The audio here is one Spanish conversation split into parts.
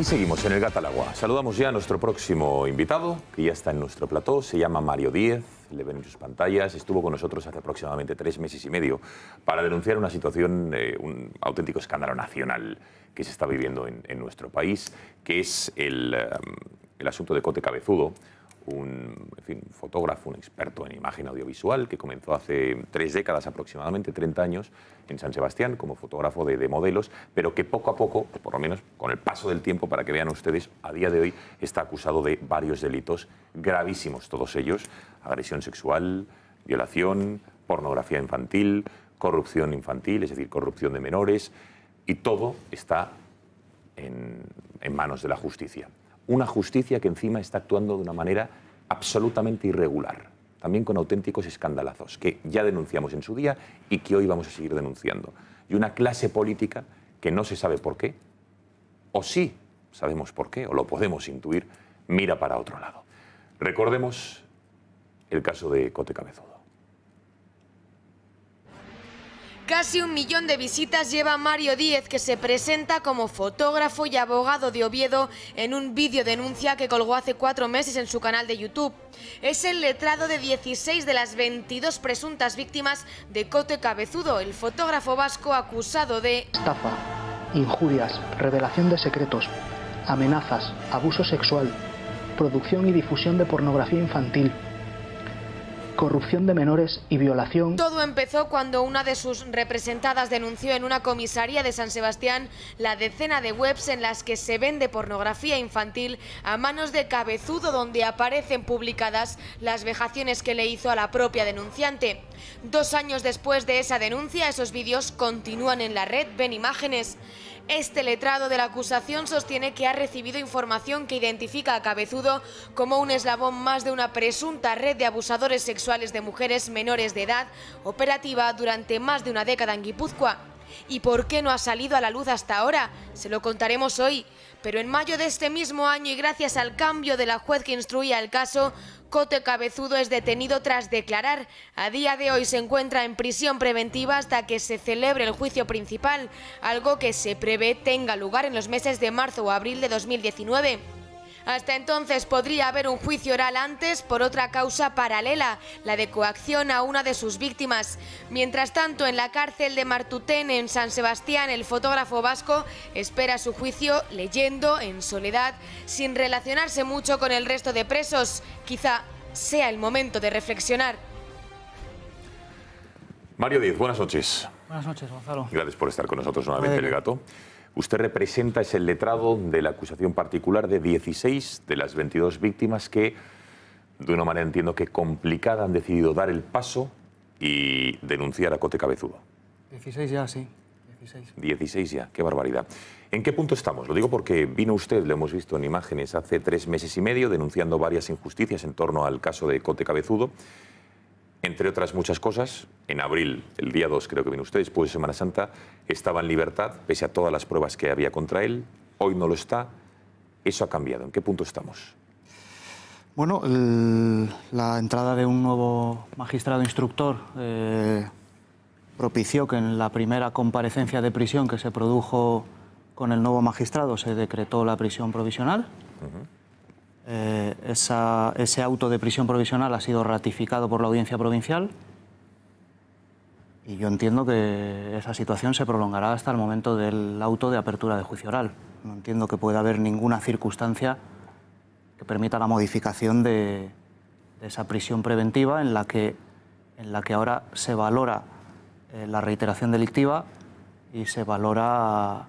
Y seguimos en el Gat al Agua. Saludamos ya a nuestro próximo invitado, que ya está en nuestro plató. Se llama Mario Díez, le ven en sus pantallas. Estuvo con nosotros hace aproximadamente 3 meses y medio para denunciar una situación, un auténtico escándalo nacional que se está viviendo en nuestro país, que es el asunto de Cote Cabezudo, un fotógrafo, un experto en imagen audiovisual que comenzó hace 3 décadas aproximadamente, 30 años, en San Sebastián como fotógrafo de modelos, pero que poco a poco, por lo menos con el paso del tiempo, para que vean ustedes, a día de hoy está acusado de varios delitos gravísimos, todos ellos: agresión sexual, violación, pornografía infantil, corrupción infantil, es decir, corrupción de menores, y todo está en manos de la justicia. Una justicia que encima está actuando de una manera absolutamente irregular, también con auténticos escandalazos, que ya denunciamos en su día y que hoy vamos a seguir denunciando. Y una clase política que no se sabe por qué, o sí sabemos por qué, o lo podemos intuir, mira para otro lado. Recordemos el caso de Cote Cabezudo. Casi 1 millón de visitas lleva Mario Díez, que se presenta como fotógrafo y abogado de Oviedo en un vídeo denuncia que colgó hace 4 meses en su canal de YouTube. Es el letrado de 16 de las 22 presuntas víctimas de Cote Cabezudo, el fotógrafo vasco acusado de estafa, injurias, revelación de secretos, amenazas, abuso sexual, producción y difusión de pornografía infantil, corrupción de menores y violación. Todo empezó cuando una de sus representadas denunció en una comisaría de San Sebastián la decena de webs en las que se vende pornografía infantil a manos de Cabezudo, donde aparecen publicadas las vejaciones que le hizo a la propia denunciante. 2 años después de esa denuncia, esos vídeos continúan en la red, ven imágenes. Este letrado de la acusación sostiene que ha recibido información que identifica a Cabezudo como un eslabón más de una presunta red de abusadores sexuales de mujeres menores de edad, operativa durante más de una década en Guipúzcoa. ¿Y por qué no ha salido a la luz hasta ahora? Se lo contaremos hoy. Pero en mayo de este mismo año, y gracias al cambio de la juez que instruía el caso, Cote Cabezudo es detenido tras declarar. A día de hoy se encuentra en prisión preventiva hasta que se celebre el juicio principal, algo que se prevé tenga lugar en los meses de marzo o abril de 2019. Hasta entonces podría haber un juicio oral antes por otra causa paralela, la de coacción a una de sus víctimas. Mientras tanto, en la cárcel de Martutén, en San Sebastián, el fotógrafo vasco espera su juicio leyendo, en soledad, sin relacionarse mucho con el resto de presos. Quizá sea el momento de reflexionar. Mario Díez, buenas noches. Buenas noches, Gonzalo. Gracias por estar con nosotros nuevamente en el Gato. Usted representa, es el letrado de la acusación particular de 16 de las 22 víctimas que, de una manera entiendo que complicada, han decidido dar el paso y denunciar a Cote Cabezudo. 16 ya, sí. 16 ya, qué barbaridad. ¿En qué punto estamos? Lo digo porque vino usted, lo hemos visto en imágenes, hace 3 meses y medio, denunciando varias injusticias en torno al caso de Cote Cabezudo. Entre otras muchas cosas, en abril, el día 2 creo que vino usted, después de Semana Santa, estaba en libertad, pese a todas las pruebas que había contra él. Hoy no lo está. Eso ha cambiado. ¿En qué punto estamos? Bueno, la entrada de un nuevo magistrado instructor propició que en la primera comparecencia de prisión que se produjo con el nuevo magistrado se decretó la prisión provisional. Ese auto de prisión provisional ha sido ratificado por la Audiencia Provincial y yo entiendo que esa situación se prolongará hasta el momento del auto de apertura de juicio oral. No entiendo que pueda haber ninguna circunstancia que permita la modificación de esa prisión preventiva en la que ahora se valora la reiteración delictiva y se valora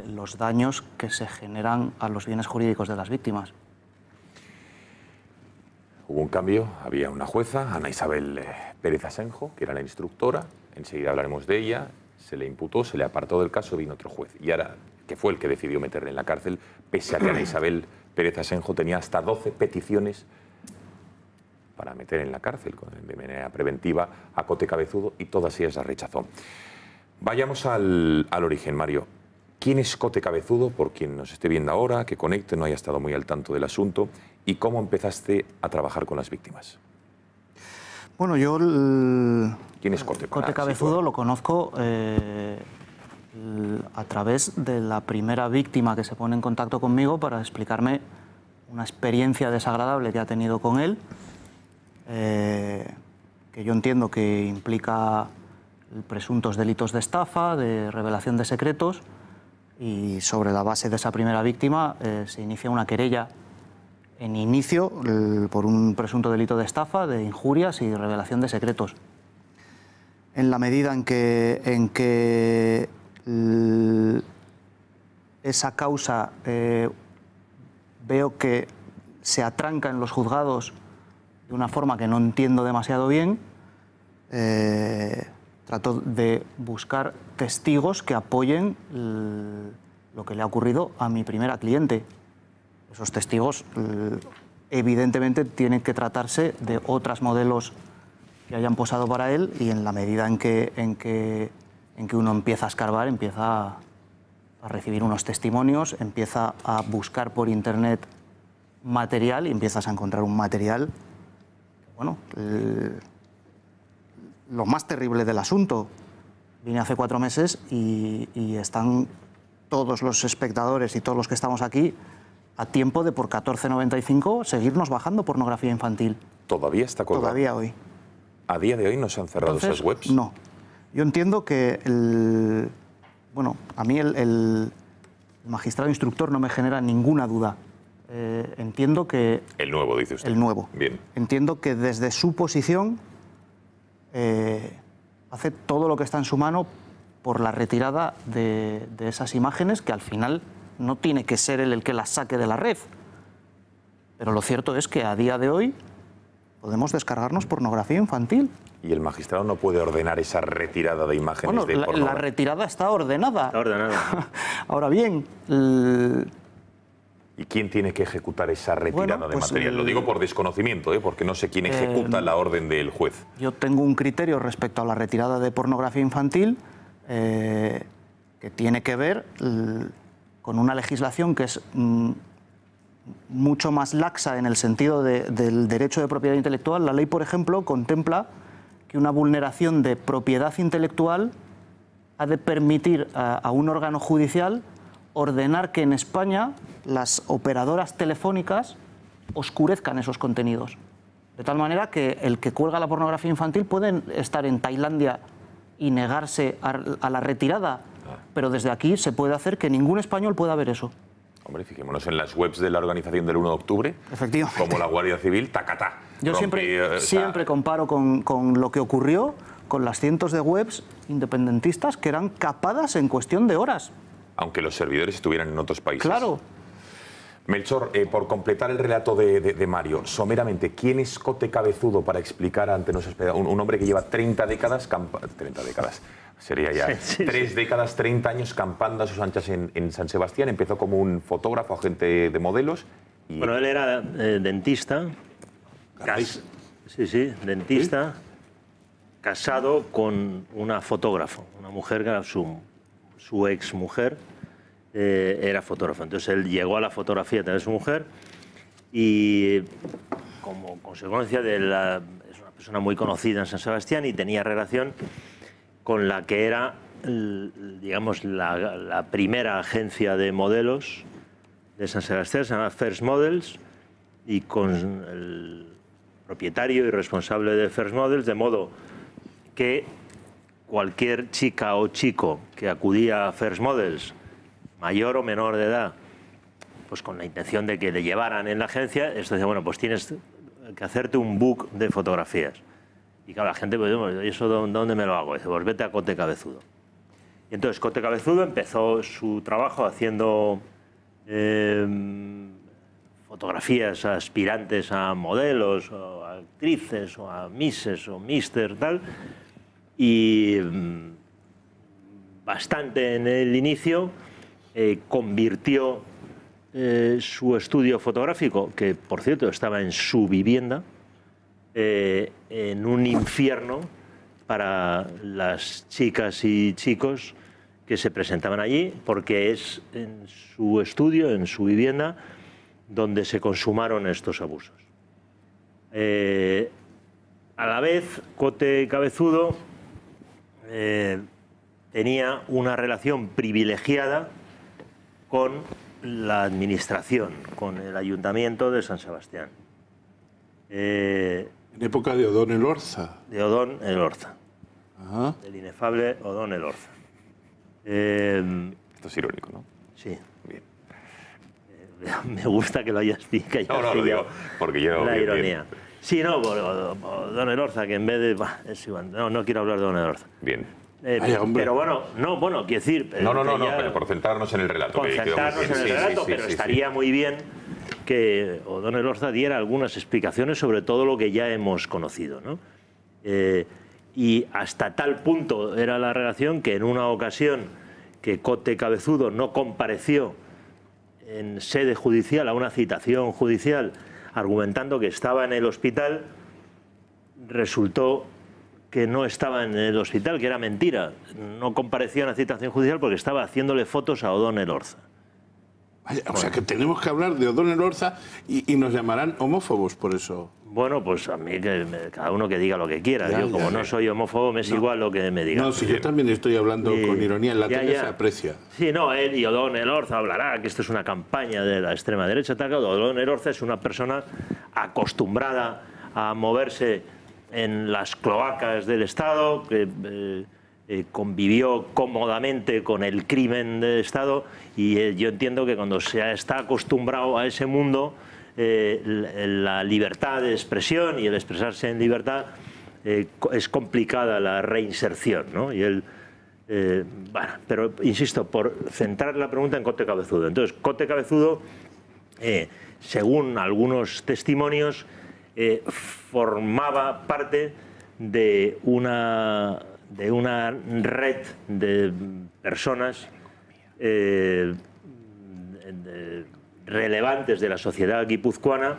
los daños que se generan a los bienes jurídicos de las víctimas. Hubo un cambio, había una jueza, Ana Isabel Pérez Asenjo, que era la instructora, enseguida hablaremos de ella, se le imputó, se le apartó del caso, vino otro juez. Y ahora, que fue el que decidió meterle en la cárcel, pese a que Ana Isabel Pérez Asenjo tenía hasta 12 peticiones para meter en la cárcel de manera preventiva a Cote Cabezudo y todas ellas las rechazó. Vayamos al origen, Mario. ¿Quién es Cote Cabezudo? Por quien nos esté viendo ahora, que conecte, no haya estado muy al tanto del asunto. ¿Y cómo empezaste a trabajar con las víctimas? Bueno, yo... ¿Quién es Cote? Cote Cabezudo lo conozco a través de la primera víctima que se pone en contacto conmigo para explicarme una experiencia desagradable que ha tenido con él, que yo entiendo que implica presuntos delitos de estafa, de revelación de secretos, y sobre la base de esa primera víctima se inicia una querella en inicio por un presunto delito de estafa, de injurias y revelación de secretos. En la medida en que esa causa veo que se atranca en los juzgados de una forma que no entiendo demasiado bien, trato de buscar testigos que apoyen lo que le ha ocurrido a mi primera cliente. Esos testigos, evidentemente, tienen que tratarse de otras modelos que hayan posado para él, y en la medida en que uno empieza a escarbar, empieza a recibir unos testimonios, empieza a buscar por internet material y empiezas a encontrar un material, bueno, lo más terrible del asunto. Vine hace 4 meses y están todos los espectadores y todos los que estamos aquí a tiempo de por 14,95 seguirnos bajando pornografía infantil. ¿Todavía está colgado? Todavía hoy. ¿A día de hoy no se han cerrado esas webs? No. Yo entiendo que bueno, a mí el magistrado instructor no me genera ninguna duda. Entiendo que... El nuevo, dice usted. El nuevo. Bien. Entiendo que desde su posición hace todo lo que está en su mano por la retirada de esas imágenes, que al final no tiene que ser él el que las saque de la red. Pero lo cierto es que a día de hoy podemos descargarnos pornografía infantil. ¿Y el magistrado no puede ordenar esa retirada de imágenes de pornografía? La retirada está ordenada. Está ordenada. Ahora bien... ¿Y quién tiene que ejecutar esa retirada de material? Lo digo por desconocimiento, porque no sé quién ejecuta la orden del juez. Yo tengo un criterio respecto a la retirada de pornografía infantil que tiene que ver con una legislación que es mucho más laxa en el sentido del derecho de propiedad intelectual. La ley, por ejemplo, contempla que una vulneración de propiedad intelectual ha de permitir a un órgano judicial ordenar que en España las operadoras telefónicas oscurezcan esos contenidos. De tal manera que el que cuelga la pornografía infantil puede estar en Tailandia y negarse a la retirada, pero desde aquí se puede hacer que ningún español pueda ver eso. Hombre, fijémonos en las webs de la organización del 1 de octubre, efectivamente, como la Guardia Civil, tacatá. Yo siempre comparo con lo que ocurrió con las cientos de webs independentistas que eran capadas en cuestión de horas. Aunque los servidores estuvieran en otros países. Claro. Melchor, por completar el relato de Mario, someramente, ¿quién es Cote Cabezudo para explicar ante un hombre que lleva 30 décadas, 30 décadas, sería ya 3 décadas, 30 años campando a sus anchas en San Sebastián? Empezó como un fotógrafo, agente de modelos. Y... Bueno, él era dentista. Sí, dentista, casado con una fotógrafa, una mujer que era su ex mujer. Era fotógrafo. Entonces él llegó a la fotografía a través de su mujer y como consecuencia es una persona muy conocida en San Sebastián y tenía relación con la que era, digamos, la primera agencia de modelos de San Sebastián, se llama First Models, y con el propietario y responsable de First Models, de modo que cualquier chica o chico que acudía a First Models, mayor o menor de edad, pues con la intención de que le llevaran en la agencia, esto decía, bueno, pues tienes que hacerte un book de fotografías. Y claro, la gente, pues, ¿y eso dónde me lo hago? Dice, pues vete a Cote Cabezudo. Y entonces Cote Cabezudo empezó su trabajo haciendo fotografías a aspirantes a modelos, o a actrices, o a misses, o mister, tal, y bastante en el inicio convirtió su estudio fotográfico, que por cierto estaba en su vivienda, en un infierno para las chicas y chicos que se presentaban allí, porque es en su estudio, en su vivienda, donde se consumaron estos abusos. A la vez, Cote Cabezudo tenía una relación privilegiada con la administración, con el Ayuntamiento de San Sebastián. En época de Odón Elorza. De Odón Elorza. Ajá. Del inefable Odón Elorza. Esto es irónico, ¿no? Sí. Bien. Me gusta que lo hayas pillado. No, lo digo porque yo... La bien, ironía. bien. Sí, no, Odón Elorza, que en vez de... es igual, no quiero hablar de Odón Elorza. Bien. Ay, hombre. Pero bueno, quiero decir... No, pero por centrarnos en el relato. Concentrarnos en el relato, pero estaría muy bien que Odón Elorza diera algunas explicaciones sobre todo lo que ya hemos conocido, ¿no? Y hasta tal punto era la relación que en una ocasión que Cote Cabezudo no compareció en sede judicial a una citación judicial argumentando que estaba en el hospital, resultó que no estaba en el hospital, que era mentira. No compareció en la citación judicial porque estaba haciéndole fotos a Odón Elorza. Vaya, o sea que tenemos que hablar de Odón Elorza y nos llamarán homófobos por eso. Bueno, pues a mí cada uno que diga lo que quiera. Yo como no soy homófobo, me es igual lo que me digan. No, si yo también estoy hablando con ironía, en la tele se aprecia. Sí, no, él y Odón Elorza hablará que esto es una campaña de la extrema derecha. Odón Elorza es una persona acostumbrada a moverse en las cloacas del Estado, que convivió cómodamente con el crimen del Estado, y yo entiendo que cuando se está acostumbrado a ese mundo, la libertad de expresión y el expresarse en libertad es complicada la reinserción, ¿no? Y él, bueno, pero insisto, por centrar la pregunta en Cote Cabezudo. Entonces, Cote Cabezudo, según algunos testimonios, formaba parte de una red de personas relevantes de la sociedad guipuzcoana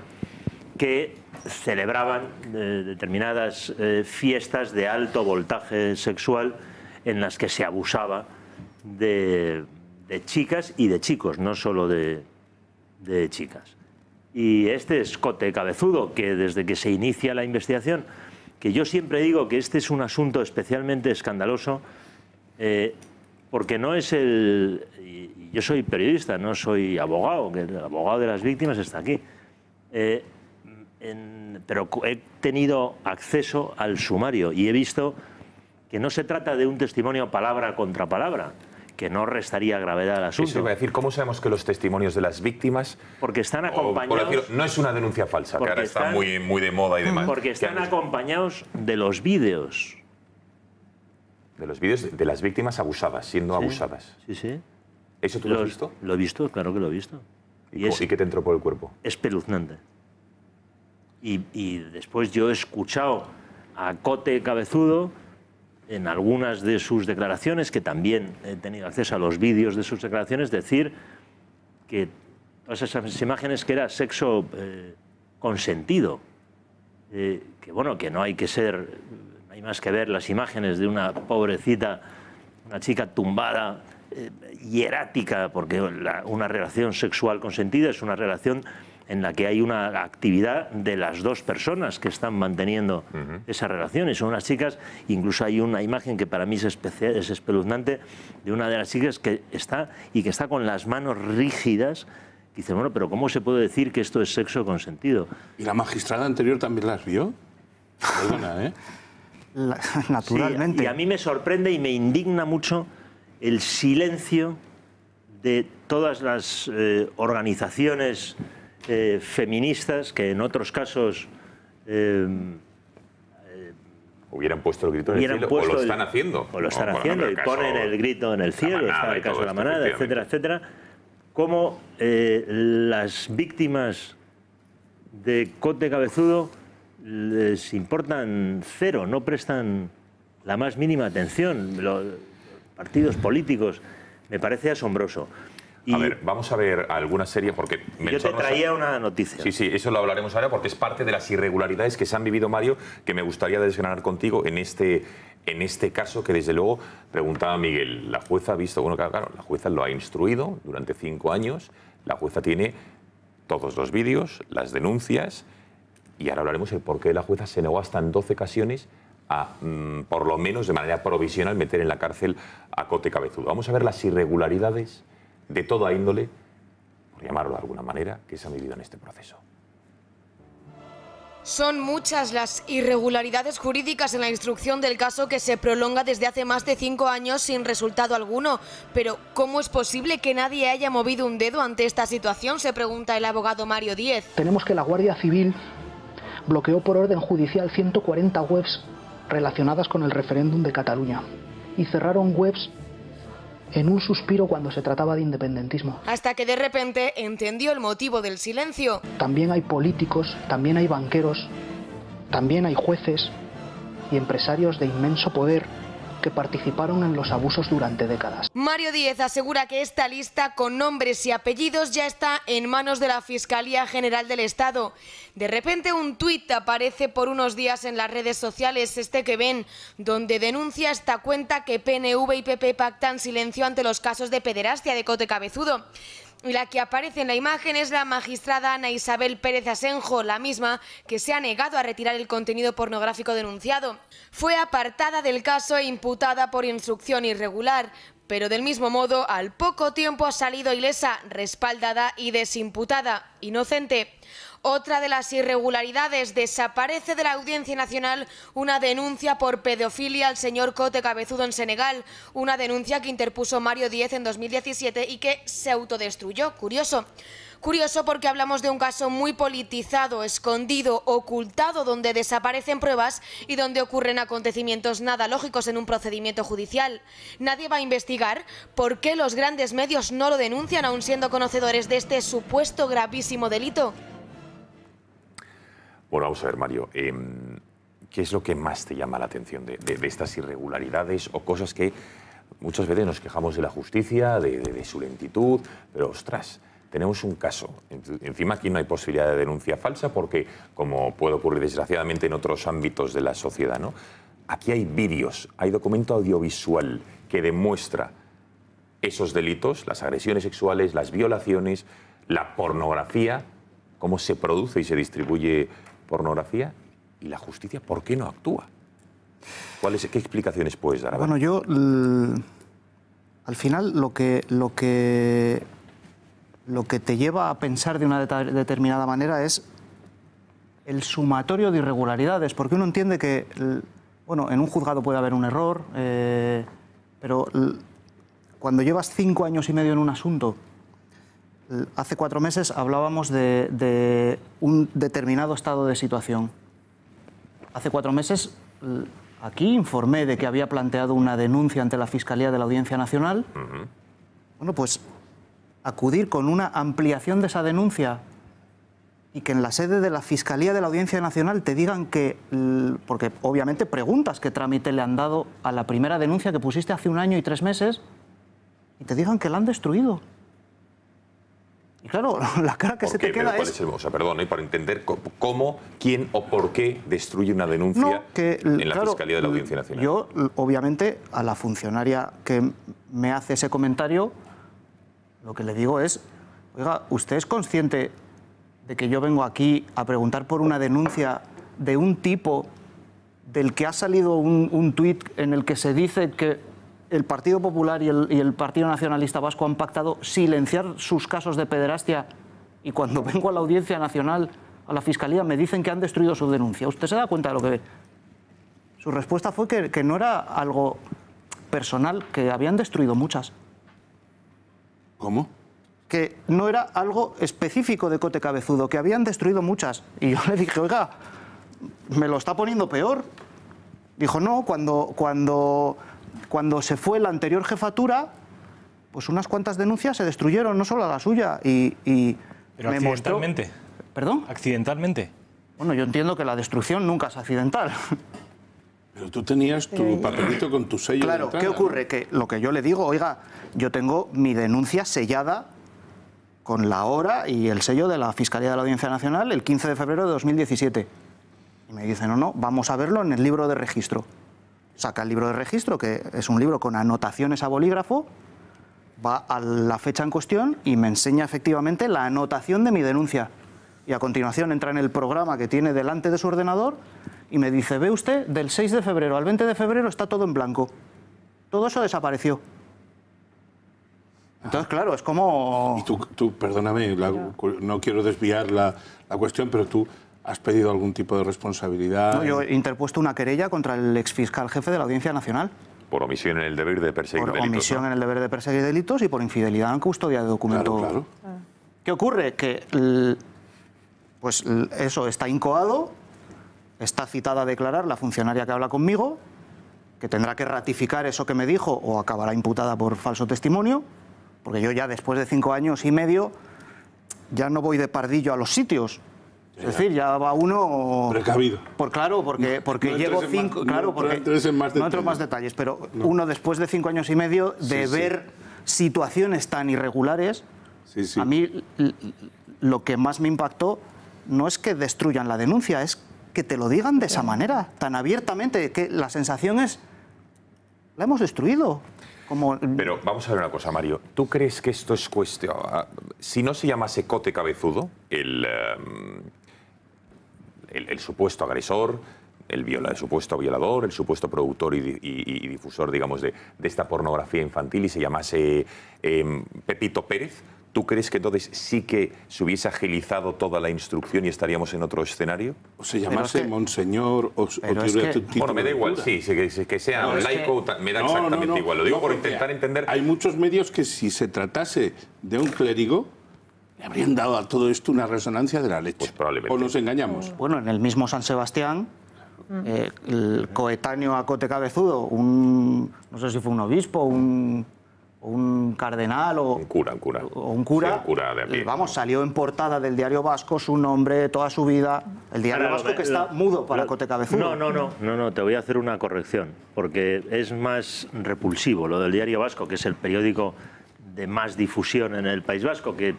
que celebraban determinadas fiestas de alto voltaje sexual en las que se abusaba de chicas y de chicos, no solo de chicas. Y este es Cote Cabezudo, que desde que se inicia la investigación, que yo siempre digo que este es un asunto especialmente escandaloso, porque no es el... Yo soy periodista, no soy abogado, que el abogado de las víctimas está aquí. Pero he tenido acceso al sumario y he visto que no se trata de un testimonio palabra contra palabra, que no restaría gravedad al asunto. Eso iba a decir, ¿cómo sabemos que los testimonios de las víctimas... Porque están acompañados... Por decirlo, no es una denuncia falsa, que ahora está muy de moda y demás. Porque están acompañados de los vídeos. De los vídeos de las víctimas abusadas, siendo abusadas. Sí, sí. ¿Eso tú lo has visto? Lo he visto, claro que lo he visto. ¿Y qué te entró por el cuerpo? Espeluznante. Y después yo he escuchado a Cote Cabezudo en algunas de sus declaraciones, que también he tenido acceso a los vídeos de sus declaraciones, decir que todas esas imágenes que era sexo consentido, que bueno, que no hay que ser, no hay más que ver las imágenes de una pobrecita, una chica tumbada, hierática, porque una relación sexual consentida es una relación en la que hay una actividad de las dos personas que están manteniendo esa relación. Y son unas chicas, incluso hay una imagen que para mí es espeluznante, de una de las chicas que está con las manos rígidas. Y dice, bueno, pero ¿cómo se puede decir que esto es sexo consentido? ¿Y la magistrada anterior también las vio? Perdona, ¿eh? Naturalmente. Sí, y a mí me sorprende y me indigna mucho el silencio de todas las organizaciones feministas que en otros casos hubieran puesto el grito en el cielo, o lo están haciendo. O lo están haciendo y ponen el grito en el cielo, está el caso de la manada, etcétera, etcétera. Como las víctimas de Cote Cabezudo les importan cero, no prestan la más mínima atención. Los partidos políticos, me parece asombroso. A ver, vamos a ver alguna serie, porque... Yo te traía una noticia. Sí, eso lo hablaremos ahora, porque es parte de las irregularidades que se han vivido, Mario, que me gustaría desgranar contigo en este caso, que desde luego, preguntaba Miguel, la jueza ha visto... Bueno, claro, la jueza lo ha instruido durante 5 años, la jueza tiene todos los vídeos, las denuncias, y ahora hablaremos del por qué la jueza se negó hasta en 12 ocasiones a, por lo menos de manera provisional, meter en la cárcel a Cote Cabezudo. Vamos a ver las irregularidades de toda índole, por llamarlo de alguna manera, que se han vivido en este proceso. Son muchas las irregularidades jurídicas en la instrucción del caso, que se prolonga desde hace más de 5 años sin resultado alguno. Pero, ¿cómo es posible que nadie haya movido un dedo ante esta situación?, se pregunta el abogado Mario Díez. Tenemos que la Guardia Civil bloqueó por orden judicial 140 webs relacionadas con el referéndum de Cataluña y cerraron webs en un suspiro cuando se trataba de independentismo. Hasta que de repente entendió el motivo del silencio. También hay políticos, también hay banqueros, también hay jueces y empresarios de inmenso poder que participaron en los abusos durante décadas. Mario Díez asegura que esta lista con nombres y apellidos ya está en manos de la Fiscalía General del Estado. De repente un tuit aparece por unos días en las redes sociales, este que ven, donde denuncia esta cuenta que PNV y PP pactan silencio ante los casos de pederastia de Cote Cabezudo. Y la que aparece en la imagen es la magistrada Ana Isabel Pérez Asenjo, la misma que se ha negado a retirar el contenido pornográfico denunciado. Fue apartada del caso e imputada por instrucción irregular, pero del mismo modo al poco tiempo ha salido ilesa, respaldada y desimputada, inocente. Otra de las irregularidades: desaparece de la Audiencia Nacional una denuncia por pedofilia al señor Cote Cabezudo en Senegal, una denuncia que interpuso Mario Díez en 2017 y que se autodestruyó. Curioso. Curioso porque hablamos de un caso muy politizado, escondido, ocultado, donde desaparecen pruebas y donde ocurren acontecimientos nada lógicos en un procedimiento judicial. Nadie va a investigar por qué los grandes medios no lo denuncian, aun siendo conocedores de este supuesto gravísimo delito. Bueno, vamos a ver, Mario, ¿qué es lo que más te llama la atención de estas irregularidades o cosas que muchas veces nos quejamos de la justicia, de su lentitud, pero ostras, tenemos un caso? Encima aquí no hay posibilidad de denuncia falsa porque, como puede ocurrir desgraciadamente en otros ámbitos de la sociedad, ¿no? Aquí hay vídeos, hay documento audiovisual que demuestra esos delitos, las agresiones sexuales, las violaciones, la pornografía, cómo se produce y se distribuye pornografía, y la justicia, ¿por qué no actúa? ¿Qué explicaciones puedes dar? Bueno, yo al final lo que te lleva a pensar de una determinada manera es el sumatorio de irregularidades, porque uno entiende que, bueno, en un juzgado puede haber un error, pero cuando llevas 5 años y medio en un asunto, hace 4 meses hablábamos de un determinado estado de situación. Hace 4 meses aquí informé de que había planteado una denuncia ante la Fiscalía de la Audiencia Nacional. Bueno, pues acudir con una ampliación de esa denuncia y que en la sede de la Fiscalía de la Audiencia Nacional te digan que, porque obviamente preguntas qué trámite le han dado a la primera denuncia que pusiste hace 1 año y 3 meses, y te digan que la han destruido. Y claro, la cara que se te queda es... O sea, perdón, para entender cómo, quién o por qué destruye una denuncia en la Fiscalía de la Audiencia Nacional. Yo, obviamente, a la funcionaria que me hace ese comentario, lo que le digo es, oiga, ¿usted es consciente de que yo vengo aquí a preguntar por una denuncia de un tipo del que ha salido un tuit en el que se dice que el Partido Popular y el Partido Nacionalista Vasco han pactado silenciar sus casos de pederastia, y cuando vengo a la Audiencia Nacional, a la Fiscalía, me dicen que han destruido su denuncia? ¿Usted se da cuenta de lo que ve? Su respuesta fue que no era algo personal, que habían destruido muchas. ¿Cómo? Que no era algo específico de Cote Cabezudo, que habían destruido muchas. Y yo le dije, oiga, ¿me lo está poniendo peor? Dijo, no, cuando se fue la anterior jefatura, pues unas cuantas denuncias se destruyeron, no solo la suya. Pero me accidentalmente. mostró... ¿Perdón? Accidentalmente. Bueno, yo entiendo que la destrucción nunca es accidental. Pero tú tenías tu papelito con tu sello. Claro, ¿qué ocurre? Que lo que yo le digo, oiga, yo tengo mi denuncia sellada con la hora y el sello de la Fiscalía de la Audiencia Nacional el 15 de febrero de 2017. Y me dice, no, vamos a verlo en el libro de registro. Saca el libro de registro, que es un libro con anotaciones a bolígrafo, va a la fecha en cuestión y me enseña efectivamente la anotación de mi denuncia. Y a continuación entra en el programa que tiene delante de su ordenador y me dice, ve usted, del 6 de febrero al 20 de febrero está todo en blanco. Todo eso desapareció. Entonces, claro, es como... Y tú perdóname, no quiero desviar la cuestión, pero tú has pedido algún tipo de responsabilidad. No, yo he interpuesto una querella contra el exfiscal jefe de la Audiencia Nacional. Por omisión en el deber de perseguir delitos. Por omisión en el deber de perseguir delitos y por infidelidad en custodia de documento. Claro. ¿Qué ocurre? Que pues eso está incoado, está citada a declarar la funcionaria que habla conmigo, que tendrá que ratificar eso que me dijo o acabará imputada por falso testimonio, porque yo ya después de 5 años y medio ya no voy de pardillo a los sitios. Es decir, ya va uno... Precavido. Claro, porque no llevo 5... Claro, porque no entro en más detalles, pero uno después de 5 años y medio de ver situaciones tan irregulares, a mí lo que más me impactó no es que destruyan la denuncia, es que te lo digan de esa manera, tan abiertamente, que la sensación es, la hemos destruido. Pero vamos a ver una cosa, Mario. ¿Tú crees que esto es cuestión... Si no se llamase Cote Cabezudo, el supuesto agresor, el supuesto violador, el supuesto productor y difusor, digamos, de esta pornografía infantil, y se llamase Pepito Pérez, ¿tú crees que entonces sí que se hubiese agilizado toda la instrucción y estaríamos en otro escenario? O se llamase Monseñor o bueno, me da igual, sí, que sea un laico, me da exactamente igual. Lo digo por intentar entender... Hay muchos medios que si se tratase de un clérigo, le habrían dado a todo esto una resonancia de la leche. Pues probablemente. ¿O nos engañamos? Bueno, en el mismo San Sebastián, el coetáneo a Cote Cabezudo, no sé si fue un obispo, un cardenal o un cura, de a pie. Vamos, salió en portada del Diario Vasco su nombre, toda su vida, el Diario Vasco que está mudo para Cote Cabezudo. No, te voy a hacer una corrección, porque es más repulsivo lo del Diario Vasco, que es el periódico de más difusión en el País Vasco, que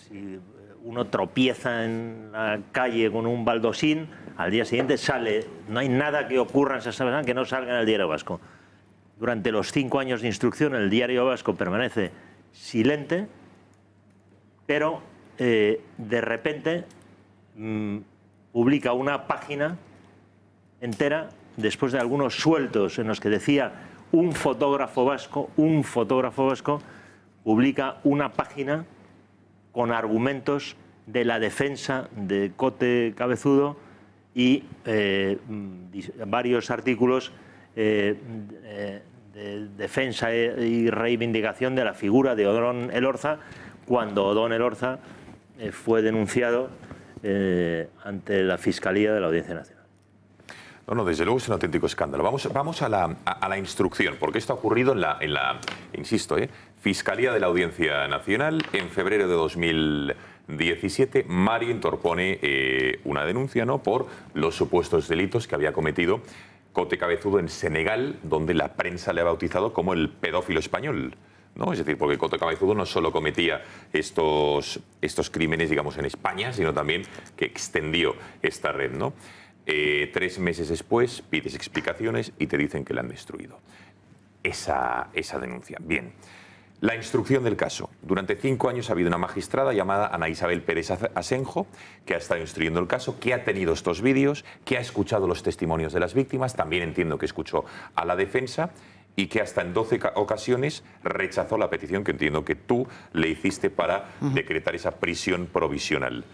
si uno tropieza en la calle con un baldosín, al día siguiente sale, no hay nada que ocurra en San Sebastián que no salga en el Diario Vasco. Durante los 5 años de instrucción, el Diario Vasco permanece silente, pero de repente publica una página entera, después de algunos sueltos en los que decía un fotógrafo vasco, publica una página con argumentos de la defensa de Cote Cabezudo y varios artículos de defensa y reivindicación de la figura de Odón Elorza, cuando Odón Elorza fue denunciado ante la Fiscalía de la Audiencia Nacional. No, desde luego es un auténtico escándalo. Vamos a la instrucción, porque esto ha ocurrido en la insisto, Fiscalía de la Audiencia Nacional. En febrero de 2017, Mario interpone una denuncia, ¿no?, por los supuestos delitos que había cometido Cote Cabezudo en Senegal, donde la prensa le ha bautizado como el pedófilo español, ¿no? Es decir, porque Cote Cabezudo no solo cometía estos crímenes, digamos, en España, sino también que extendió esta red, ¿no? 3 meses después pides explicaciones y te dicen que la han destruido. Esa denuncia. Bien. La instrucción del caso. Durante 5 años ha habido una magistrada llamada Ana Isabel Pérez Asenjo, que ha estado instruyendo el caso, que ha tenido estos vídeos, que ha escuchado los testimonios de las víctimas, también entiendo que escuchó a la defensa, y que hasta en 12 ocasiones rechazó la petición que entiendo que tú le hiciste para decretar esa prisión provisional.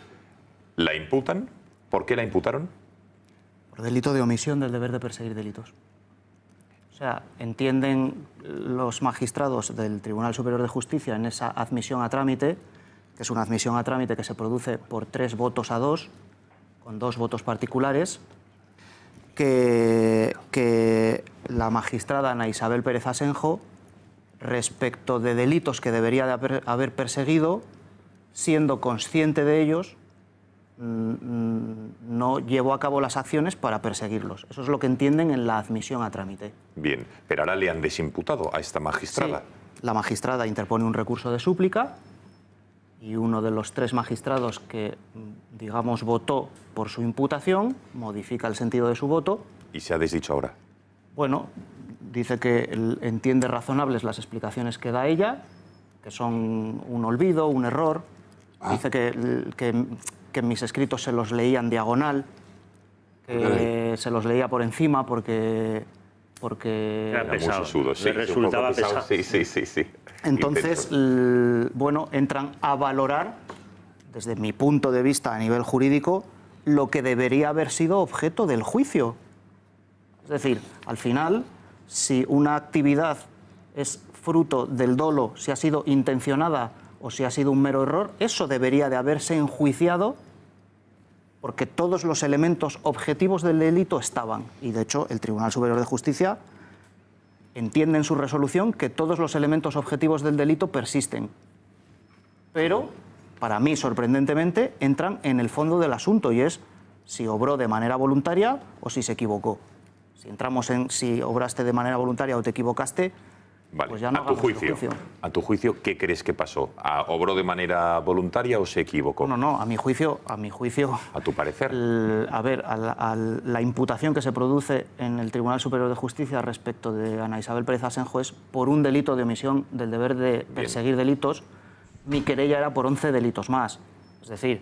¿La imputan? ¿Por qué la imputaron? Por delito de omisión del deber de perseguir delitos. O sea, entienden los magistrados del Tribunal Superior de Justicia en esa admisión a trámite, que es una admisión a trámite que se produce por 3 votos a 2, con 2 votos particulares, que la magistrada Ana Isabel Pérez Asenjo, respecto de delitos que debería de haber perseguido, siendo consciente de ellos, no llevó a cabo las acciones para perseguirlos. Eso es lo que entienden en la admisión a trámite. Bien, pero ahora le han desimputado a esta magistrada. Sí, la magistrada interpone un recurso de súplica y uno de los 3 magistrados que, digamos, votó por su imputación modifica el sentido de su voto. ¿Y se ha desdicho ahora? Bueno, dice que entiende razonables las explicaciones que da ella, que son un olvido, un error. Dice que mis escritos se los leían diagonal, que se los leía por encima porque Era pesado. muy sesudo, sí, Le resultaba un poco pesado. Sí. Entonces, bueno, entran a valorar, desde mi punto de vista a nivel jurídico, lo que debería haber sido objeto del juicio. Es decir, al final, si una actividad es fruto del dolo, si ha sido intencionada o si ha sido un mero error, eso debería de haberse enjuiciado porque todos los elementos objetivos del delito estaban. Y, de hecho, el Tribunal Superior de Justicia entiende en su resolución que todos los elementos objetivos del delito persisten. Pero, para mí, sorprendentemente, entran en el fondo del asunto y es si obró de manera voluntaria o si se equivocó. Si entramos en si obraste de manera voluntaria o te equivocaste, Vale. pues ya no hagamos el juicio. A tu juicio, ¿qué crees que pasó? ¿Obró de manera voluntaria o se equivocó? No, a mi juicio... ¿A tu parecer? La imputación que se produce en el Tribunal Superior de Justicia respecto de Ana Isabel Pérez Asenjo es por un delito de omisión del deber de perseguir delitos. Mi querella era por 11 delitos más. Es decir,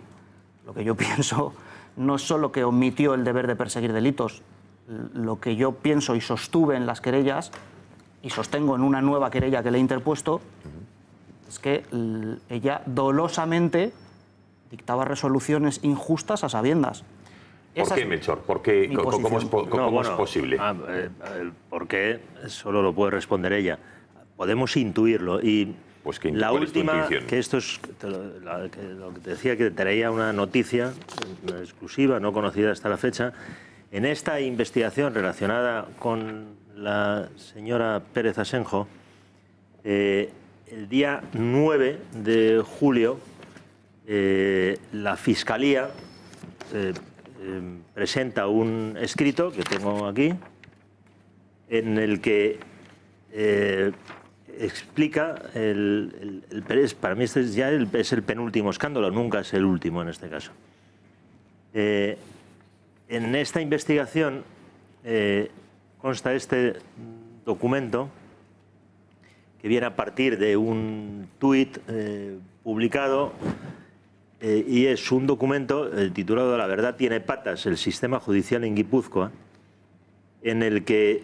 lo que yo pienso no es solo que omitió el deber de perseguir delitos, lo que yo pienso y sostuve en las querellas y sostengo en una nueva querella que le he interpuesto, es que ella dolosamente dictaba resoluciones injustas a sabiendas. ¿Por qué, Melchor? ¿Cómo es posible? El por qué solo lo puede responder ella. Podemos intuirlo. Y pues la última, que esto es lo que te decía, que traía una noticia exclusiva, no conocida hasta la fecha. En esta investigación relacionada con la señora Pérez Asenjo, el día 9 de julio, la Fiscalía presenta un escrito que tengo aquí, en el que explica, para mí este ya es el penúltimo escándalo, nunca es el último en este caso. En esta investigación consta este documento que viene a partir de un tuit publicado y es un documento titulado "La verdad tiene patas, el sistema judicial en Guipúzcoa", en el que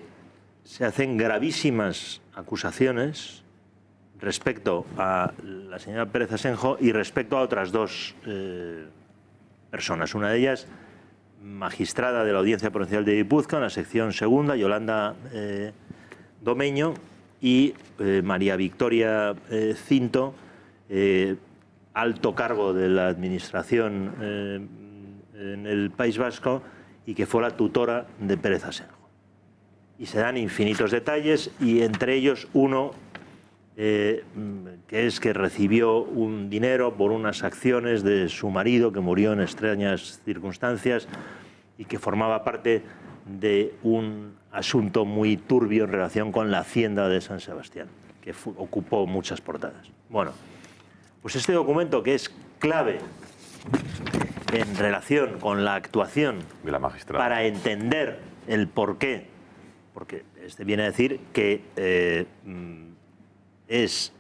se hacen gravísimas acusaciones respecto a la señora Pérez Asenjo y respecto a otras dos personas. Una de ellas, magistrada de la Audiencia Provincial de Guipúzcoa, en la sección segunda, Yolanda Domeño, y María Victoria Cinto, alto cargo de la Administración en el País Vasco y que fue la tutora de Pérez Asenjo. Y se dan infinitos detalles y entre ellos uno que es que recibió un dinero por unas acciones de su marido que murió en extrañas circunstancias y que formaba parte de un asunto muy turbio en relación con la Hacienda de San Sebastián, que ocupó muchas portadas. Bueno, pues este documento, que es clave en relación con la actuación de la magistrada para entender el porqué, porque este viene a decir que es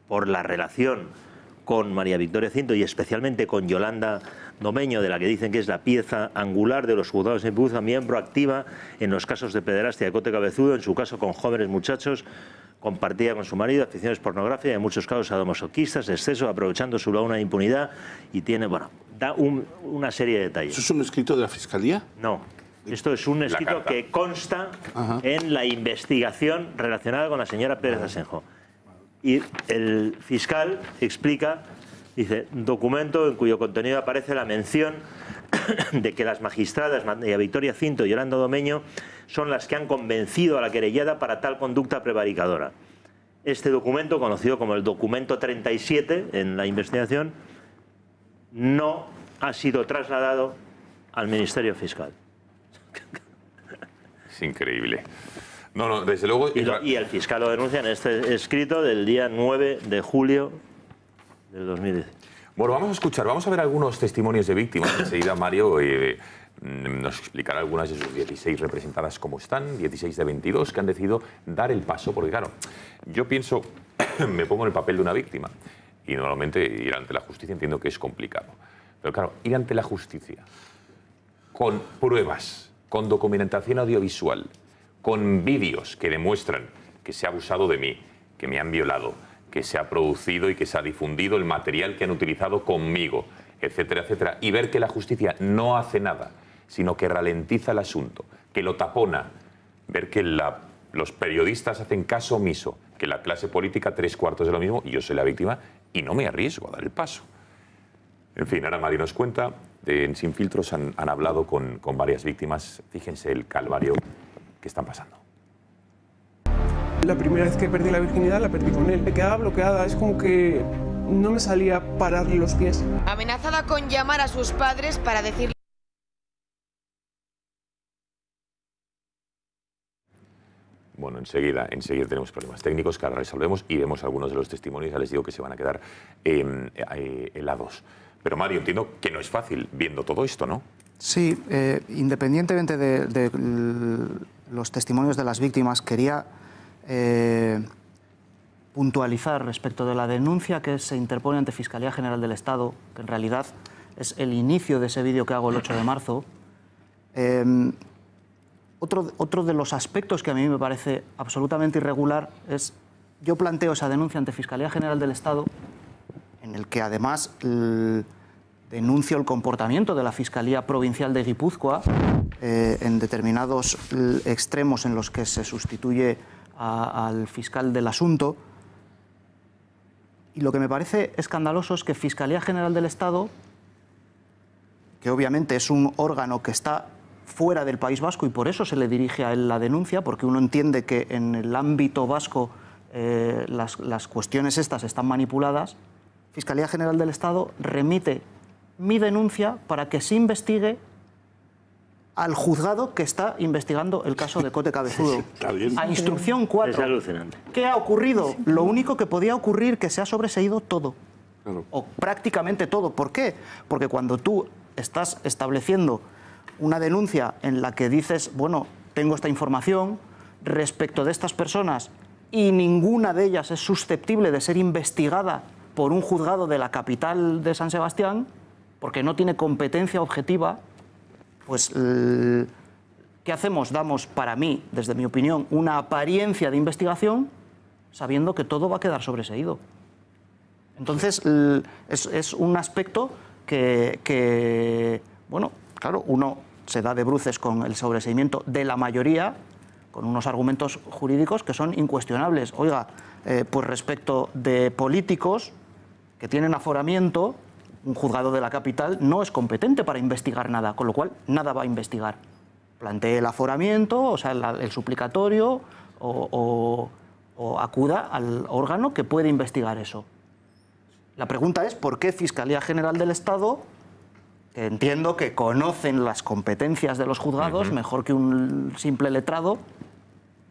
por la relación con María Victoria Cinto y especialmente con Yolanda Domeño, de la que dicen que es la pieza angular de los juzgados de Guipúzcoa, miembro activa en los casos de pederastia de Cote Cabezudo, en su caso con jóvenes muchachos, compartía con su marido aficiones pornográficas y en muchos casos sadomasoquistas, exceso, aprovechando su launa de impunidad, y tiene, bueno, da una serie de detalles. ¿Eso es un escrito de la Fiscalía? No. Esto es un escrito que consta en la investigación relacionada con la señora Pérez Asenjo. Y el fiscal explica, dice, documento en cuyo contenido aparece la mención de que las magistradas María Victoria Cinto y Yolanda Domeño son las que han convencido a la querellada para tal conducta prevaricadora. Este documento, conocido como el documento 37 en la investigación, no ha sido trasladado al Ministerio Fiscal. Es increíble. No, desde luego... Y el fiscal lo denuncia en este escrito del día 9 de julio del 2010. Bueno, vamos a ver algunos testimonios de víctimas. Enseguida Mario nos explicará algunas de sus 16 representadas cómo están, 16 de 22 que han decidido dar el paso, porque claro, yo pienso, me pongo en el papel de una víctima y normalmente ir ante la justicia entiendo que es complicado. Pero claro, ir ante la justicia con pruebas, con documentación audiovisual, con vídeos que demuestran que se ha abusado de mí, que me han violado, que se ha producido y que se ha difundido el material que han utilizado conmigo, etcétera, etcétera, y ver que la justicia no hace nada, sino que ralentiza el asunto, que lo tapona, ver que los periodistas hacen caso omiso, que la clase política 3/4 de lo mismo, y yo soy la víctima y no me arriesgo a dar el paso. En fin, ahora Mario nos cuenta, en Sin Filtros han hablado con varias víctimas, fíjense el calvario que están pasando. La primera vez que perdí la virginidad la perdí con él. Me quedaba bloqueada, es como que no me salía a pararle los pies. Amenazada con llamar a sus padres para decirle... Bueno, enseguida tenemos problemas técnicos que ahora resolvemos y vemos algunos de los testimonios. Ya les digo que se van a quedar helados. Pero Mario, entiendo que no es fácil viendo todo esto, ¿no? Sí, independientemente de los testimonios de las víctimas, quería puntualizar respecto de la denuncia que se interpone ante Fiscalía General del Estado, que en realidad es el inicio de ese vídeo que hago el 8 de marzo. Otro de los aspectos que a mí me parece absolutamente irregular es, yo planteo esa denuncia ante Fiscalía General del Estado, en el que además denuncio el comportamiento de la Fiscalía Provincial de Guipúzcoa en determinados extremos en los que se sustituye al fiscal del asunto. Y lo que me parece escandaloso es que Fiscalía General del Estado, que obviamente es un órgano que está fuera del País Vasco y por eso se le dirige a él la denuncia, porque uno entiende que en el ámbito vasco las cuestiones estas están manipuladas, Fiscalía General del Estado remite mi denuncia para que se investigue al juzgado que está investigando el caso de Cote Cabezudo. A instrucción 4. Es alucinante. ¿Qué ha ocurrido? Lo único que podía ocurrir, que se ha sobreseído todo. Claro. O prácticamente todo. ¿Por qué? Porque cuando tú estás estableciendo una denuncia en la que dices, bueno, tengo esta información respecto de estas personas y ninguna de ellas es susceptible de ser investigada por un juzgado de la capital de San Sebastián, porque no tiene competencia objetiva, pues, ¿qué hacemos? Damos, para mí, desde mi opinión, una apariencia de investigación sabiendo que todo va a quedar sobreseído. Entonces, es un aspecto que, bueno, claro, uno se da de bruces con el sobreseimiento de la mayoría, con unos argumentos jurídicos que son incuestionables. Oiga, pues respecto de políticos que tienen aforamiento, un juzgado de la capital no es competente para investigar nada, con lo cual nada va a investigar. Plantee el aforamiento, o sea, el suplicatorio, o acuda al órgano que puede investigar eso. La pregunta es, ¿por qué Fiscalía General del Estado, que entiendo que conocen las competencias de los juzgados mejor que un simple letrado,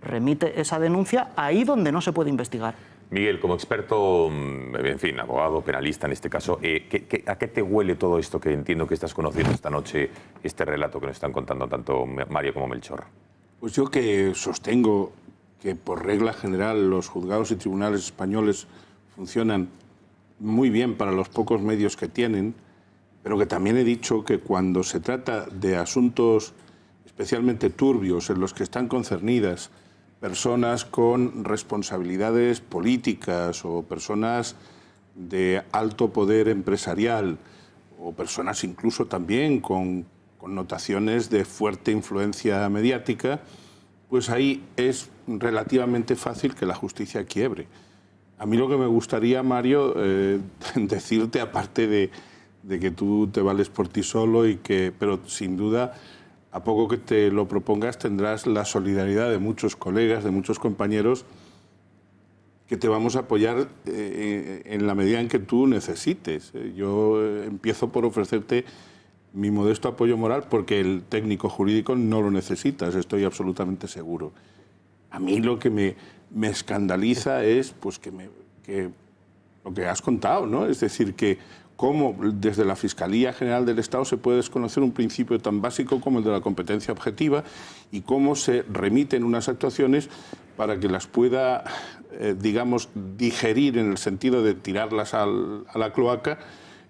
remite esa denuncia ahí donde no se puede investigar? Miguel, como experto, en fin, abogado, penalista en este caso, ¿a qué te huele todo esto que entiendo que estás conociendo esta noche, este relato que nos están contando tanto Mario como Melchor? Pues yo que sostengo que por regla general los juzgados y tribunales españoles funcionan muy bien para los pocos medios que tienen, pero que también he dicho que cuando se trata de asuntos especialmente turbios en los que están concernidas personas con responsabilidades políticas o personas de alto poder empresarial o personas incluso también con connotaciones de fuerte influencia mediática, pues ahí es relativamente fácil que la justicia quiebre. A mí lo que me gustaría, Mario, decirte, aparte de que tú te vales por ti solo, pero sin duda, a poco que te lo propongas, tendrás la solidaridad de muchos colegas, de muchos compañeros, que te vamos a apoyar en la medida en que tú necesites. Yo empiezo por ofrecerte mi modesto apoyo moral porque el técnico jurídico no lo necesitas, estoy absolutamente seguro. A mí lo que me escandaliza es pues, que lo que has contado, ¿no? Es decir, que cómo desde la Fiscalía General del Estado se puede desconocer un principio tan básico como el de la competencia objetiva y cómo se remiten unas actuaciones para que las pueda, digamos, digerir en el sentido de tirarlas a la cloaca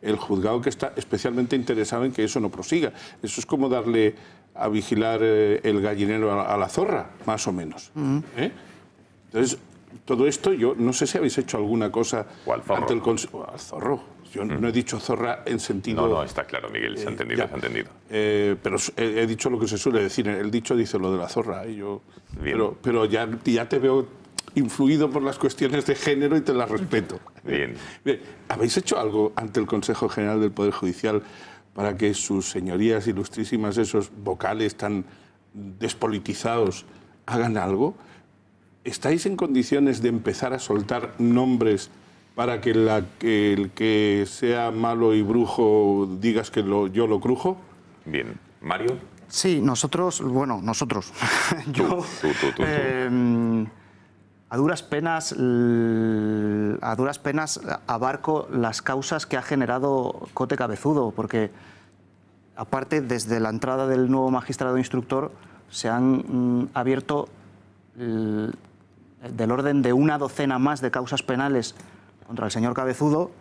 el juzgado que está especialmente interesado en que eso no prosiga. Eso es como darle a vigilar el gallinero a la zorra, más o menos. Entonces, todo esto, yo no sé si habéis hecho alguna cosa ante el Consejo. Al zorro. Yo no he dicho zorra en sentido... No, está claro, Miguel, se ha entendido, ya. se ha entendido. Pero he dicho lo que se suele decir. El dicho dice lo de la zorra. Pero ya te veo influido por las cuestiones de género y te las respeto. Bien. ¿Habéis hecho algo ante el Consejo General del Poder Judicial para que sus señorías ilustrísimas, esos vocales tan despolitizados, hagan algo? ¿Estáis en condiciones de empezar a soltar nombres para que el que sea malo y brujo digas que yo lo crujo? Bien. ¿Mario? Sí, nosotros. Yo. Tú. A duras penas abarco las causas que ha generado Cote Cabezudo, porque aparte, desde la entrada del nuevo magistrado instructor, se han abierto del orden de una docena más de causas penales contra el señor Cabezudo,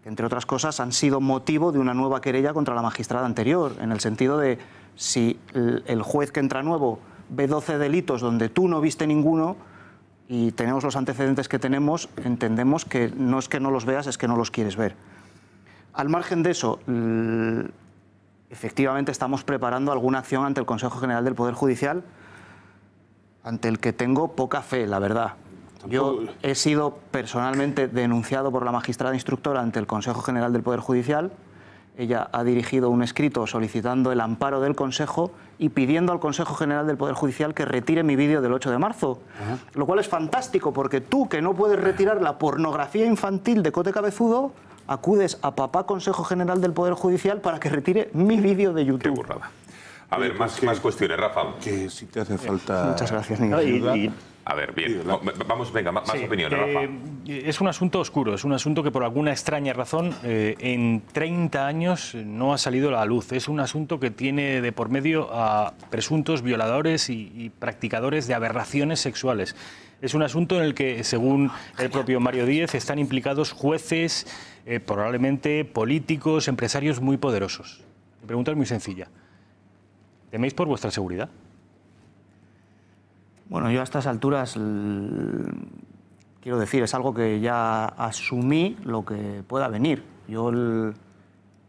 que entre otras cosas han sido motivo de una nueva querella contra la magistrada anterior, en el sentido de si el juez que entra nuevo ve 12 delitos donde tú no viste ninguno y tenemos los antecedentes que tenemos, entendemos que no es que no los veas, es que no los quieres ver. Al margen de eso, efectivamente estamos preparando alguna acción ante el Consejo General del Poder Judicial, ante el que tengo poca fe, la verdad. Yo he sido personalmente denunciado por la magistrada instructora ante el Consejo General del Poder Judicial. Ella ha dirigido un escrito solicitando el amparo del Consejo y pidiendo al Consejo General del Poder Judicial que retire mi vídeo del 8 de marzo. Lo cual es fantástico, porque tú, que no puedes retirar la pornografía infantil de Cote Cabezudo, acudes a papá Consejo General del Poder Judicial para que retire mi vídeo de YouTube. Qué burrada. A ver, más cuestiones, Rafa. Que si te hace falta... Muchas gracias, Miguel. A ver, bien. Vamos, venga, más opiniones, Rafa. Es un asunto oscuro, es un asunto que por alguna extraña razón en 30 años no ha salido a la luz. Es un asunto que tiene de por medio a presuntos violadores y practicadores de aberraciones sexuales. Es un asunto en el que, según el propio Mario Díez, están implicados jueces, probablemente políticos, empresarios muy poderosos. Mi pregunta es muy sencilla. ¿Teméis por vuestra seguridad? Bueno, yo a estas alturas, quiero decir, es algo que ya asumí lo que pueda venir. Yo,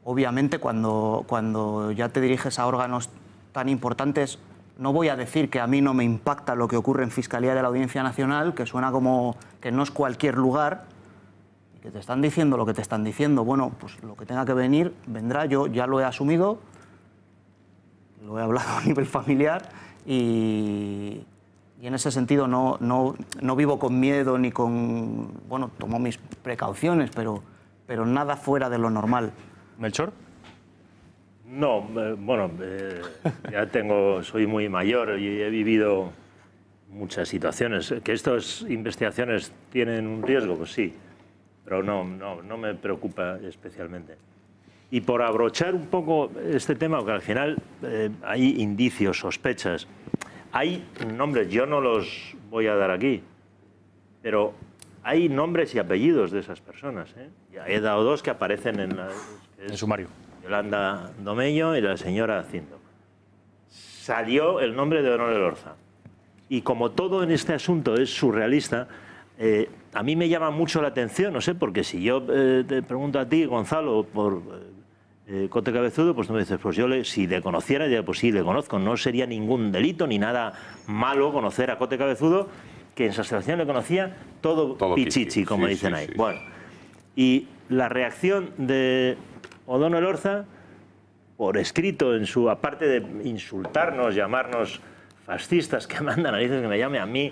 obviamente, cuando ya te diriges a órganos tan importantes, no voy a decir que a mí no me impacta lo que ocurre en Fiscalía de la Audiencia Nacional, que suena como que no es cualquier lugar, y que te están diciendo lo que te están diciendo. Bueno, pues lo que tenga que venir, vendrá. Yo ya lo he asumido, lo he hablado a nivel familiar y en ese sentido no vivo con miedo ni con... Bueno, tomo mis precauciones, pero nada fuera de lo normal. ¿Melchor? No, bueno, soy muy mayor y he vivido muchas situaciones. ¿Que estas investigaciones tienen un riesgo? Pues sí, pero no me preocupa especialmente. Y por abrochar un poco este tema, porque al final hay indicios, sospechas, hay nombres, yo no los voy a dar aquí, pero hay nombres y apellidos de esas personas. Ya he dado dos que aparecen en el sumario. Yolanda Domeño y la señora Cindo. Salió el nombre de Odón Elorza. Y como todo en este asunto es surrealista, a mí me llama mucho la atención, no sé, porque si yo te pregunto a ti, Gonzalo, por Cote Cabezudo, pues tú me dices, pues yo si le conociera, diría, pues sí, le conozco, no sería ningún delito ni nada malo conocer a Cote Cabezudo, que en San Sebastián le conocía todo pichichi, como dicen ahí. Bueno, y la reacción de Odón Elorza, por escrito en su, aparte de insultarnos, llamarnos fascistas, que manda narices que me llame a mí,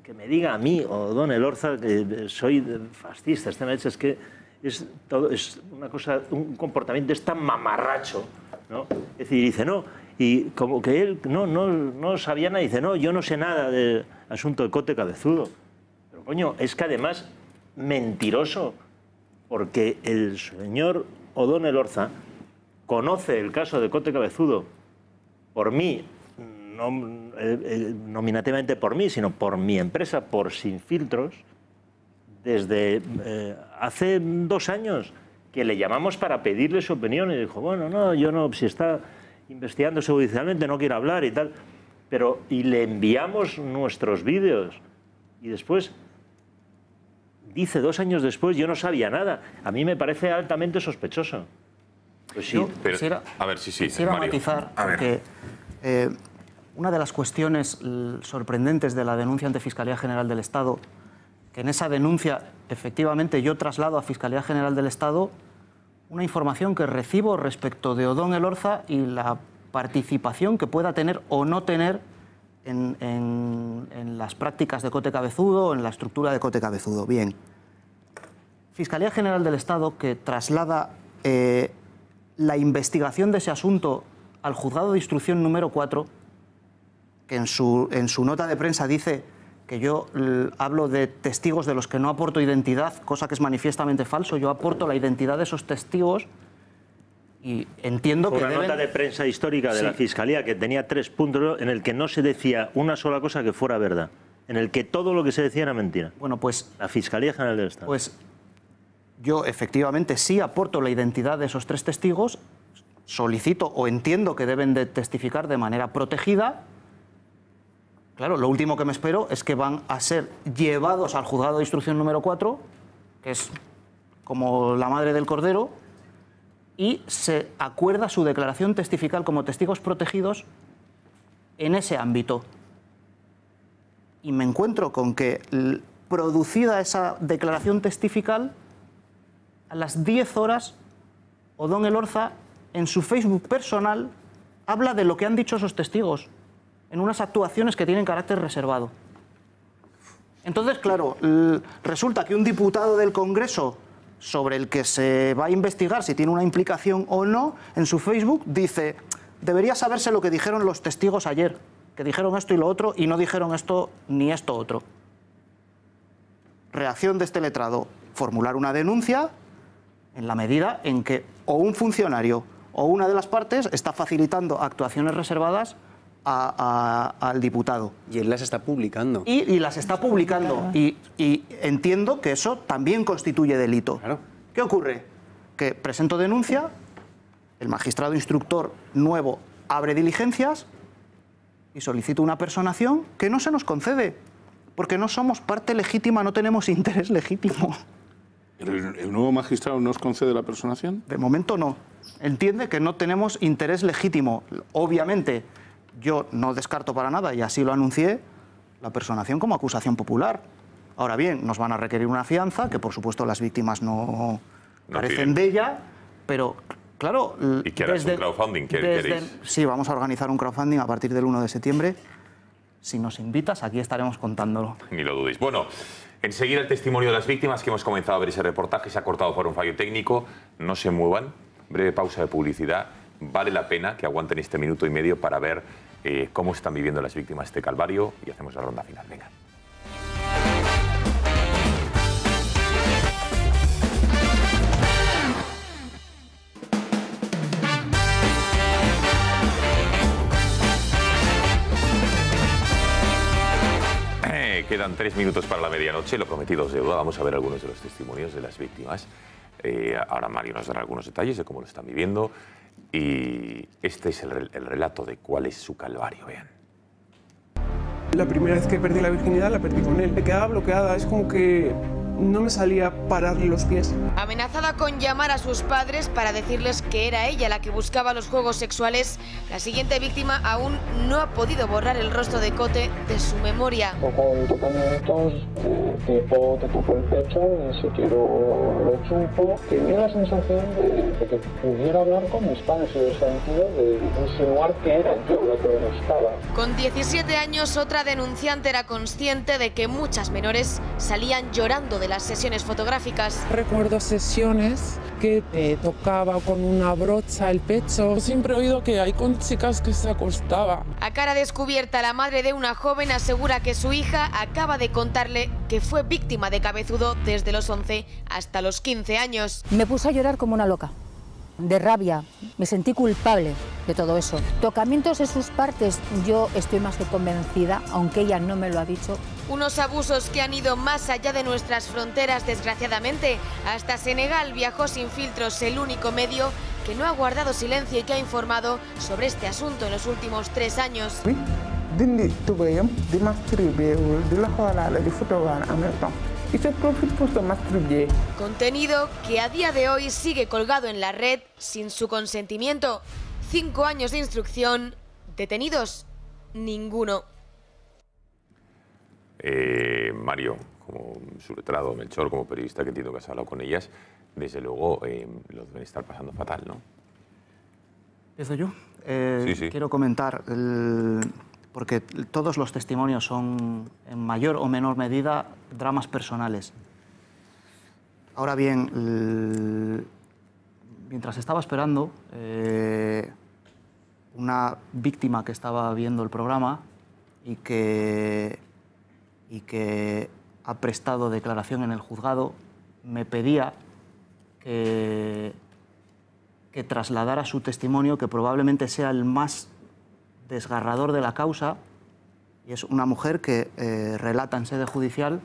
que me diga a mí, Odón Elorza, que soy fascista, es que es una cosa, un comportamiento es tan mamarracho, ¿no? Es decir, dice, no, y como que él no sabía nada, dice, no, yo no sé nada del asunto de Cote Cabezudo. Pero coño, es que además mentiroso, porque el señor Odón Elorza conoce el caso de Cote Cabezudo por mí, no nominativamente por mí, sino por mi empresa, por Sin Filtros, desde hace 2 años, que le llamamos para pedirle su opinión y dijo, bueno, no, yo no, si está investigándose judicialmente no quiero hablar y tal, pero y le enviamos nuestros vídeos y después dice 2 años después, yo no sabía nada. A mí me parece altamente sospechoso. Pues sí, pero, quisiera, a ver, sí, quisiera Mario. matizar, porque una de las cuestiones sorprendentes de la denuncia ante Fiscalía General del Estado, que en esa denuncia, efectivamente, yo traslado a Fiscalía General del Estado una información que recibo respecto de Odón Elorza y la participación que pueda tener o no tener en las prácticas de Cote Cabezudo o en la estructura de Cote Cabezudo. Bien. Fiscalía General del Estado, que traslada la investigación de ese asunto al Juzgado de Instrucción número 4, que en su nota de prensa dice que yo hablo de testigos de los que no aporto identidad, cosa que es manifiestamente falso. Yo aporto la identidad de esos testigos y entiendo que una nota de prensa histórica de la Fiscalía que tenía 3 puntos en el que no se decía una sola cosa que fuera verdad, en el que todo lo que se decía era mentira. Bueno, pues la Fiscalía General del Estado. Pues yo efectivamente sí aporto la identidad de esos 3 testigos, solicito o entiendo que deben de testificar de manera protegida. Claro, lo último que me espero es que van a ser llevados al Juzgado de Instrucción número 4, que es como la madre del cordero, y se acuerda su declaración testifical como testigos protegidos en ese ámbito. Y me encuentro con que, producida esa declaración testifical, a las 10 horas, Odón Elorza, en su Facebook personal, habla de lo que han dicho esos testigos, en unas actuaciones que tienen carácter reservado. Entonces, claro, resulta que un diputado del Congreso, sobre el que se va a investigar si tiene una implicación o no, en su Facebook dice, debería saberse lo que dijeron los testigos ayer, que dijeron esto y lo otro y no dijeron esto ni esto otro. Reacción de este letrado, formular una denuncia en la medida en que o un funcionario o una de las partes está facilitando actuaciones reservadas al diputado. Y él las está publicando. Y las está publicando. Y entiendo que eso también constituye delito. Claro. ¿Qué ocurre? Que presento denuncia, el magistrado instructor nuevo abre diligencias y solicito una personación que no se nos concede, porque no somos parte legítima, no tenemos interés legítimo. ¿El nuevo magistrado nos concede la personación? De momento no. Entiende que no tenemos interés legítimo. Obviamente, yo no descarto para nada, y así lo anuncié, la personación como acusación popular. Ahora bien, nos van a requerir una fianza, que por supuesto las víctimas no carecen de ella, pero claro... ¿Y qué harás? ¿Un crowdfunding? ¿Queréis? Sí, vamos a organizar un crowdfunding a partir del 1 de septiembre. Si nos invitas, aquí estaremos contándolo. Ni lo dudéis. Bueno, enseguida el testimonio de las víctimas, que hemos comenzado a ver ese reportaje, se ha cortado por un fallo técnico. No se muevan. Breve pausa de publicidad. Vale la pena que aguanten este minuto y medio para ver cómo están viviendo las víctimas este calvario y hacemos la ronda final. Venga. Quedan 3 minutos para la medianoche, lo prometido es deuda. Vamos a ver algunos de los testimonios de las víctimas. Ahora Mario nos dará algunos detalles de cómo lo están viviendo. Y este es el relato de cuál es su calvario, vean. La primera vez que perdí la virginidad la perdí con él. Me quedaba bloqueada, es como que no me salía pararle los pies. Amenazada con llamar a sus padres para decirles que era ella la que buscaba los juegos sexuales, la siguiente víctima aún no ha podido borrar el rostro de Cote de su memoria. Con tocamientos, tipo te toco el pecho, y si quiero lo chupo. Tenía la sensación de que pudiera hablar con mis padres, en el sentido de insinuar que era yo la que me gustaba. Con 17 años, otra denunciante era consciente de que muchas menores salían llorando de las sesiones fotográficas. Recuerdo sesiones que te tocaba con una brocha el pecho. Siempre he oído que hay con chicas que se acostaba. A cara descubierta, la madre de una joven asegura que su hija acaba de contarle que fue víctima de cabezudo desde los 11 hasta los 15 años. Me puse a llorar como una loca. de rabia, me sentí culpable de todo eso. Tocamientos en sus partes, yo estoy más que convencida, aunque ella no me lo ha dicho. Unos abusos que han ido más allá de nuestras fronteras, desgraciadamente. Hasta Senegal viajó Sin Filtros, el único medio que no ha guardado silencio y que ha informado sobre este asunto en los últimos 3 años. Y se profita por masturbar. Contenido que a día de hoy sigue colgado en la red sin su consentimiento. 5 años de instrucción, detenidos ninguno. Mario, como su letrado, Melchor, como periodista que entiendo que has hablado con ellas, desde luego lo deben estar pasando fatal, ¿no? ¿Empiezo yo? Sí. Quiero comentar, porque todos los testimonios son, en mayor o menor medida, dramas personales. Ahora bien, mientras estaba esperando, una víctima que estaba viendo el programa y que ha prestado declaración en el juzgado, me pedía que trasladara su testimonio, que probablemente sea el más desgarrador de la causa, y es una mujer que relata en sede judicial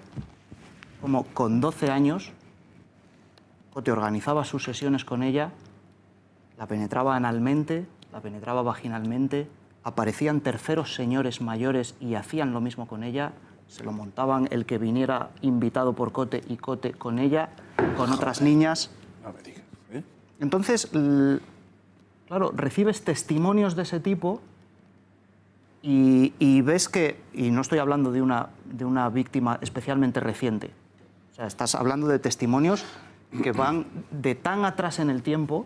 como con 12 años Cote organizaba sus sesiones con ella, la penetraba analmente, la penetraba vaginalmente, aparecían terceros señores mayores y hacían lo mismo con ella, se lo montaban el que viniera invitado por Cote y Cote con ella, con otras niñas. No me digas, Entonces, claro, recibes testimonios de ese tipo y ves que, y no estoy hablando de una víctima especialmente reciente, o sea, estás hablando de testimonios que van de tan atrás en el tiempo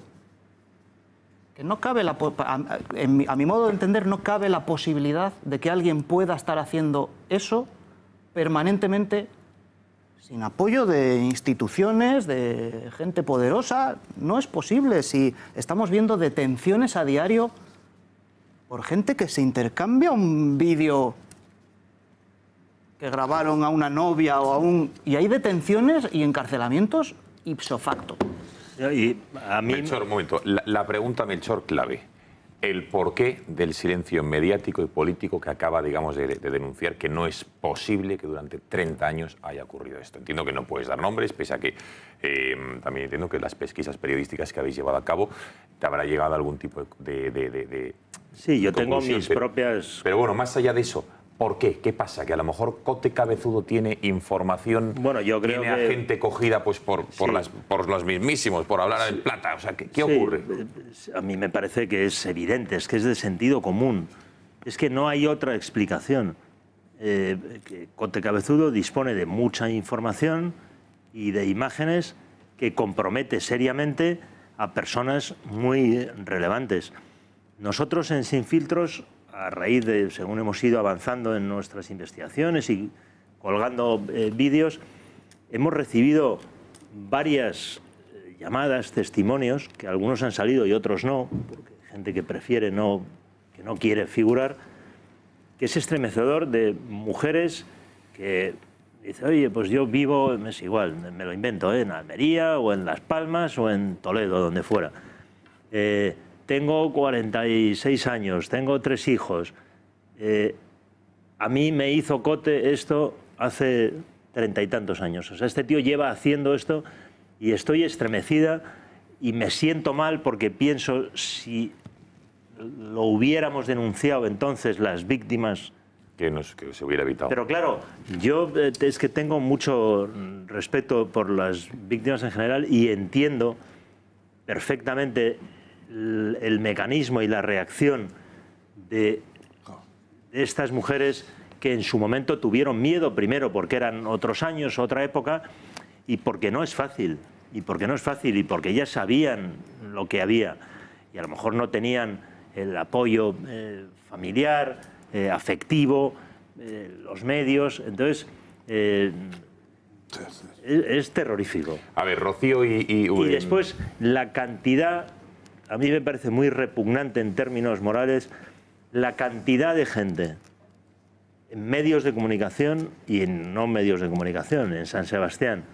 que no cabe a mi modo de entender, no cabe la posibilidad de que alguien pueda estar haciendo eso permanentemente sin apoyo de instituciones, de gente poderosa. No es posible si estamos viendo detenciones a diario por gente que se intercambia un vídeo que grabaron a una novia o a un... Y hay detenciones y encarcelamientos ipso facto. Y a mí... Melchor, un momento. La pregunta, Melchor, clave. El porqué del silencio mediático y político que acaba, digamos, de denunciar que no es posible que durante 30 años haya ocurrido esto. Entiendo que no puedes dar nombres, pese a que también entiendo que las pesquisas periodísticas que habéis llevado a cabo te habrá llegado algún tipo de Sí, yo tengo mis propias... Pero bueno, más allá de eso, ¿por qué? ¿Qué pasa? Que a lo mejor Cote Cabezudo tiene información, bueno, yo creo tiene a gente cogida pues, por los mismísimos, por hablar en plata. O sea, ¿qué ocurre? A mí me parece que es evidente, es que es de sentido común. Es que no hay otra explicación. Que Cote Cabezudo dispone de mucha información y de imágenes que compromete seriamente a personas muy relevantes. Nosotros en Sin Filtros, a raíz de, según hemos ido avanzando en nuestras investigaciones y colgando vídeos, hemos recibido varias llamadas, testimonios, que algunos han salido y otros no, porque hay gente que prefiere que no quiere figurar, que es estremecedor, de mujeres que dicen, oye, pues yo vivo, es igual, me lo invento, en Almería o en Las Palmas o en Toledo, donde fuera. Tengo 46 años, tengo 3 hijos. A mí me hizo Cote esto hace 30 y tantos años. O sea, este tío lleva haciendo esto y estoy estremecida y me siento mal porque pienso si lo hubiéramos denunciado entonces las víctimas... Que se hubiera evitado. Pero claro, yo es que tengo mucho respeto por las víctimas en general y entiendo perfectamente el mecanismo y la reacción de estas mujeres que en su momento tuvieron miedo, primero porque eran otros años, otra época, y porque no es fácil, y porque ya sabían lo que había, y a lo mejor no tenían el apoyo familiar, afectivo, los medios, entonces es terrorífico. A ver, Rocío y después la cantidad... A mí me parece muy repugnante en términos morales la cantidad de gente en medios de comunicación y en no medios de comunicación, en San Sebastián,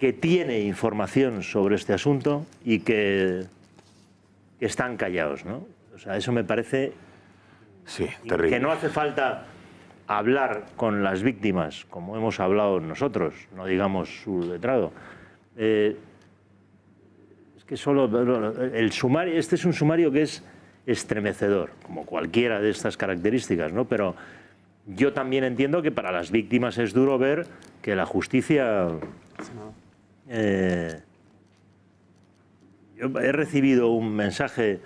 que tiene información sobre este asunto y que están callados, ¿no? O sea, eso me parece terrible. Que no hace falta hablar con las víctimas, como hemos hablado nosotros, no digamos su letrado. Es que solo el sumario, este es un sumario que es estremecedor, como cualquiera de estas características, ¿no? Pero yo también entiendo que para las víctimas es duro ver que la justicia... yo he recibido un mensaje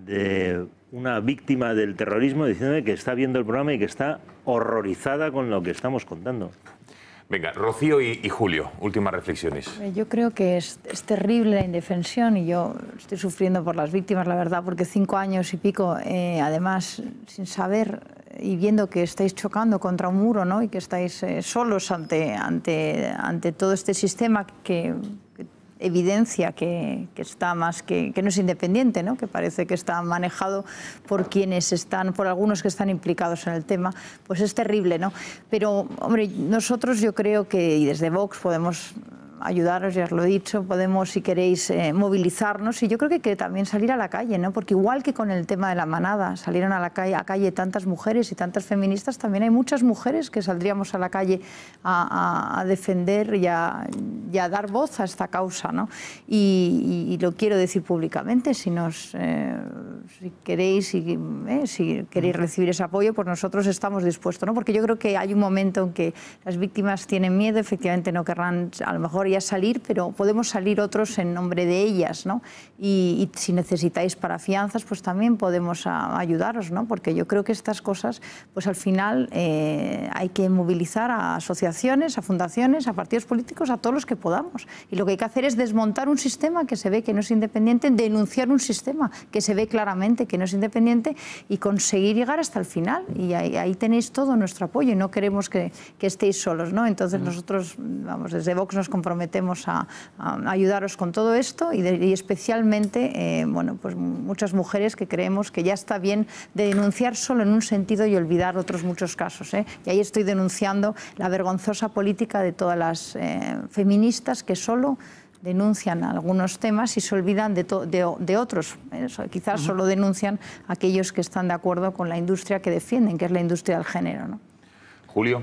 de una víctima del terrorismo diciéndome que está viendo el programa y que está horrorizada con lo que estamos contando. Venga, Rocío y Julio, últimas reflexiones. Yo creo que es terrible la indefensión y yo estoy sufriendo por las víctimas, la verdad, porque 5 años y pico, además, sin saber y viendo que estáis chocando contra un muro, ¿no? Y que estáis solos ante todo este sistema que evidencia que está más que no es independiente, ¿no? Que parece que está manejado por quienes están, por algunos que están implicados en el tema, pues es terrible, ¿no? Pero, hombre, nosotros yo creo que, y desde Vox podemos ayudaros, ya os lo he dicho, podemos, si queréis, movilizarnos, y yo creo que hay que también salir a la calle, ¿no? Porque igual que con el tema de la manada salieron a la calle tantas mujeres y tantas feministas, también hay muchas mujeres que saldríamos a la calle a defender y a dar voz a esta causa, ¿no? Y lo quiero decir públicamente, si queréis recibir ese apoyo, pues nosotros estamos dispuestos, ¿no? Porque yo creo que hay un momento en que las víctimas tienen miedo, efectivamente no querrán a lo mejor ya salir, pero podemos salir otros en nombre de ellas, ¿no? Y si necesitáis para fianzas, pues también podemos ayudaros, ¿no? Porque yo creo que estas cosas, pues al final hay que movilizar a asociaciones, a fundaciones, a partidos políticos, a todos los que podamos. Y lo que hay que hacer es desmontar un sistema que se ve que no es independiente, denunciar un sistema que se ve claramente que no es independiente y conseguir llegar hasta el final. Y ahí tenéis todo nuestro apoyo y no queremos que estéis solos, ¿no? Entonces nosotros, vamos, desde Vox nos comprometemos a ayudaros con todo esto y especialmente, bueno, pues muchas mujeres que creemos que ya está bien de denunciar solo en un sentido y olvidar otros muchos casos, ¿eh? Y ahí estoy denunciando la vergonzosa política de todas las feministas que solo denuncian algunos temas y se olvidan de otros. Quizás solo denuncian aquellos que están de acuerdo con la industria que defienden, que es la industria del género, ¿no? Julio.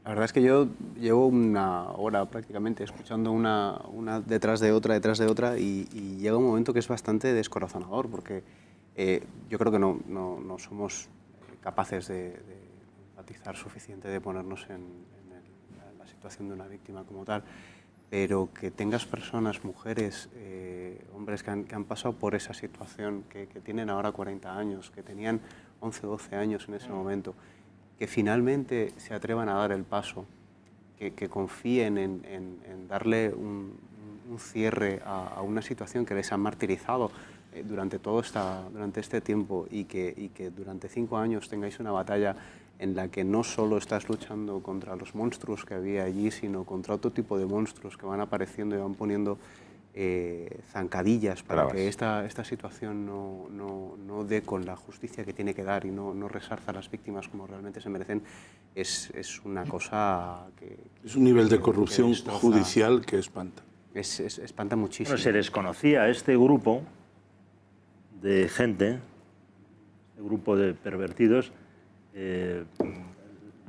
La verdad es que yo llevo una hora prácticamente escuchando una detrás de otra y llega un momento que es bastante descorazonador porque yo creo que no somos capaces de empatizar suficiente, de ponernos en la situación de una víctima como tal, pero que tengas personas, mujeres, hombres que han pasado por esa situación, que tienen ahora 40 años, que tenían 11, 12 años en ese momento, que finalmente se atrevan a dar el paso, que confíen en darle un cierre a una situación que les ha martirizado durante este tiempo y que durante 5 años tengáis una batalla en la que no solo estás luchando contra los monstruos que había allí, sino contra otro tipo de monstruos que van apareciendo y van poniendo zancadillas para que esta situación no dé con la justicia que tiene que dar y no resarza a las víctimas como realmente se merecen, es una cosa que... Es un nivel de corrupción judicial que espanta. Espanta muchísimo. Bueno, se les conocía a este grupo de gente, este grupo de pervertidos,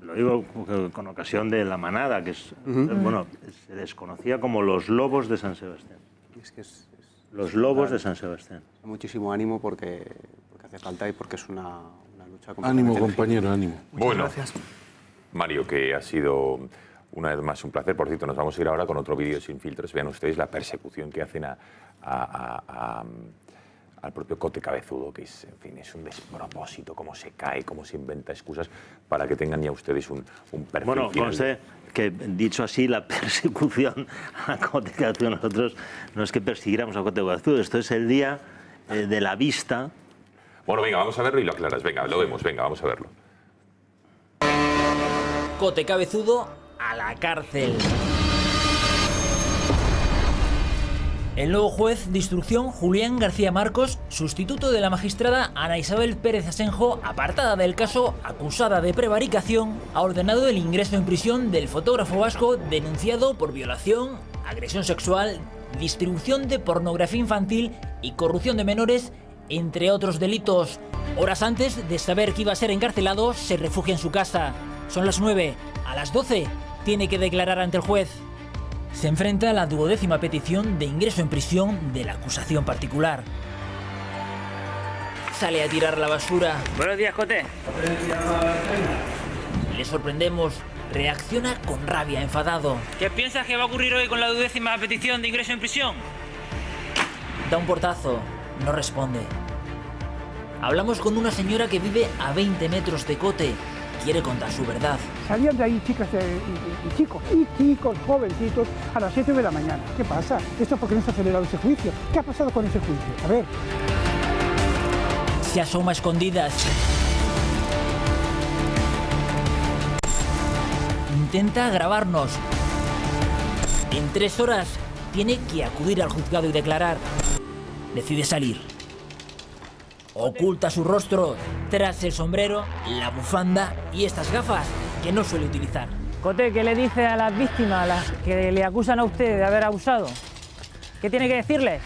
lo digo con ocasión de la manada, que es, bueno, se les conocía como los lobos de San Sebastián. Es que los lobos de San Sebastián. Muchísimo ánimo porque hace falta y porque es una lucha completamente ánimo, compañero, ánimo. Bueno, gracias. Mario, que ha sido una vez más un placer. Por cierto, nos vamos a ir ahora con otro vídeo sin filtros. Vean ustedes la persecución que hacen al propio Cote Cabezudo, que es, en fin, es un despropósito, cómo se cae, cómo se inventa excusas para que tengan ya ustedes un perfil. Bueno, conste que, dicho así, la persecución a Cote Cabezudo, nosotros no es que persiguiéramos a Cote Cabezudo, esto es el día de la vista. Bueno, venga, vamos a verlo y lo aclaras. Venga, lo vemos, venga, vamos a verlo. Cote Cabezudo a la cárcel. El nuevo juez de instrucción, Julián García Marcos, sustituto de la magistrada Ana Isabel Pérez Asenjo, apartada del caso, acusada de prevaricación, ha ordenado el ingreso en prisión del fotógrafo vasco denunciado por violación agresión sexual, distribución de pornografía infantil y corrupción de menores, entre otros delitos. Horas antes de saber que iba a ser encarcelado, se refugia en su casa. Son las 9. A las 12 tiene que declarar ante el juez. Se enfrenta a la 12ª petición de ingreso en prisión de la acusación particular. Sale a tirar la basura. Buenos días, Cote. Le sorprendemos. Reacciona con rabia, enfadado. ¿Qué piensas que va a ocurrir hoy con la 12ª petición de ingreso en prisión? Da un portazo. No responde. Hablamos con una señora que vive a 20 metros de Cote. Quiere contar su verdad. Salían de ahí chicas y chicos, jovencitos, a las 7 de la mañana. ¿Qué pasa? Esto es porque no se ha acelerado ese juicio. ¿Qué ha pasado con ese juicio? A ver. Se asoma a escondidas. Intenta grabarnos. En 3 horas tiene que acudir al juzgado y declarar. Decide salir. Oculta su rostro tras el sombrero, la bufanda y estas gafas que no suele utilizar. Cote, ¿qué le dice a las víctimas, a las que le acusan a usted de haber abusado? ¿Qué tiene que decirles?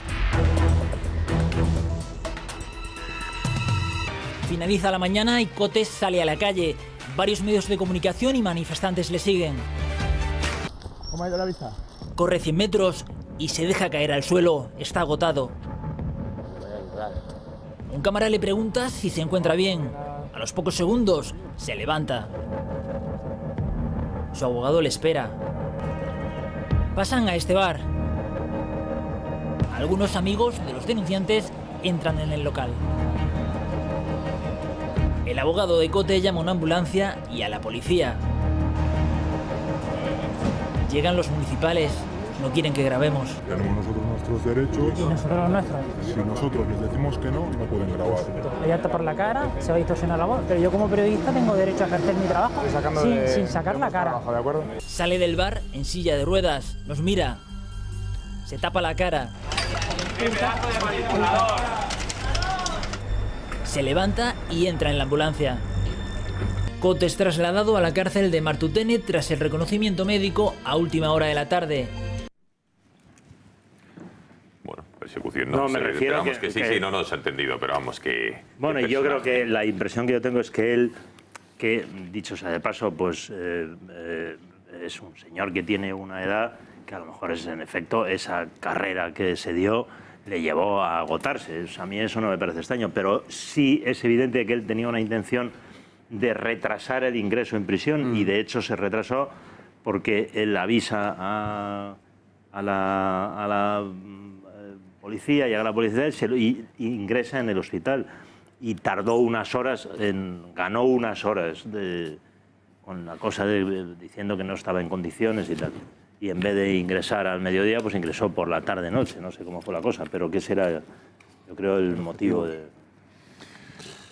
Finaliza la mañana y Cote sale a la calle. Varios medios de comunicación y manifestantes le siguen. ¿Cómo ha ido la vista? Corre 100 metros y se deja caer al suelo. Está agotado. Un cámara le pregunta si se encuentra bien. A los pocos segundos se levanta. Su abogado le espera. Pasan a este bar. Algunos amigos de los denunciantes entran en el local. El abogado de Cote llama a una ambulancia y a la policía. Llegan los municipales. No quieren que grabemos. Tenemos nosotros nuestros derechos. ¿Y nosotros los nuestros? Si nosotros les decimos que no, no pueden grabar. Le voy a tapar la cara, se va a distorsionar la voz. Pero yo como periodista tengo derecho a ejercer mi trabajo sin sacar la cara. ¿De acuerdo? Sale del bar en silla de ruedas. Nos mira. Se tapa la cara. Se levanta y entra en la ambulancia. Cote es trasladado a la cárcel de Martutene tras el reconocimiento médico a última hora de la tarde. Bueno, persecución no, me refiero a que sí, no nos ha entendido, pero vamos que... Bueno, y yo creo que la impresión que yo tengo es que él, que dicho sea de paso, pues es un señor que tiene una edad que a lo mejor es en efecto esa carrera que se dio le llevó a agotarse. A mí eso no me parece extraño, pero sí es evidente que él tenía una intención de retrasar el ingreso en prisión y de hecho se retrasó porque él avisa a la policía, llega la policía y ingresa en el hospital y tardó unas horas, ganó unas horas con la cosa diciendo que no estaba en condiciones y tal. Y en vez de ingresar al mediodía, pues ingresó por la tarde-noche, no sé cómo fue la cosa, pero que ese era, yo creo, el motivo de...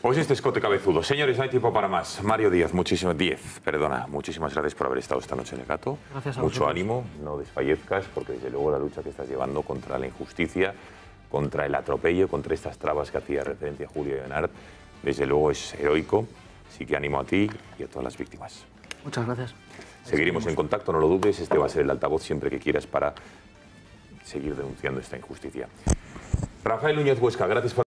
Pues este es Cote Cabezudo. Señores, no hay tiempo para más. Mario Díaz, muchísimas gracias por haber estado esta noche en el Gato. Gracias a Mucho vosotros. ánimo, no desfallezcas, porque desde luego la lucha que estás llevando contra la injusticia, contra el atropello, contra estas trabas que hacía referencia Julio Leonard, desde luego es heroico. Así que ánimo a ti y a todas las víctimas. Muchas gracias. Seguiremos en contacto, no lo dudes. Este va a ser el altavoz siempre que quieras para seguir denunciando esta injusticia. Rafael Núñez Huesca, gracias por...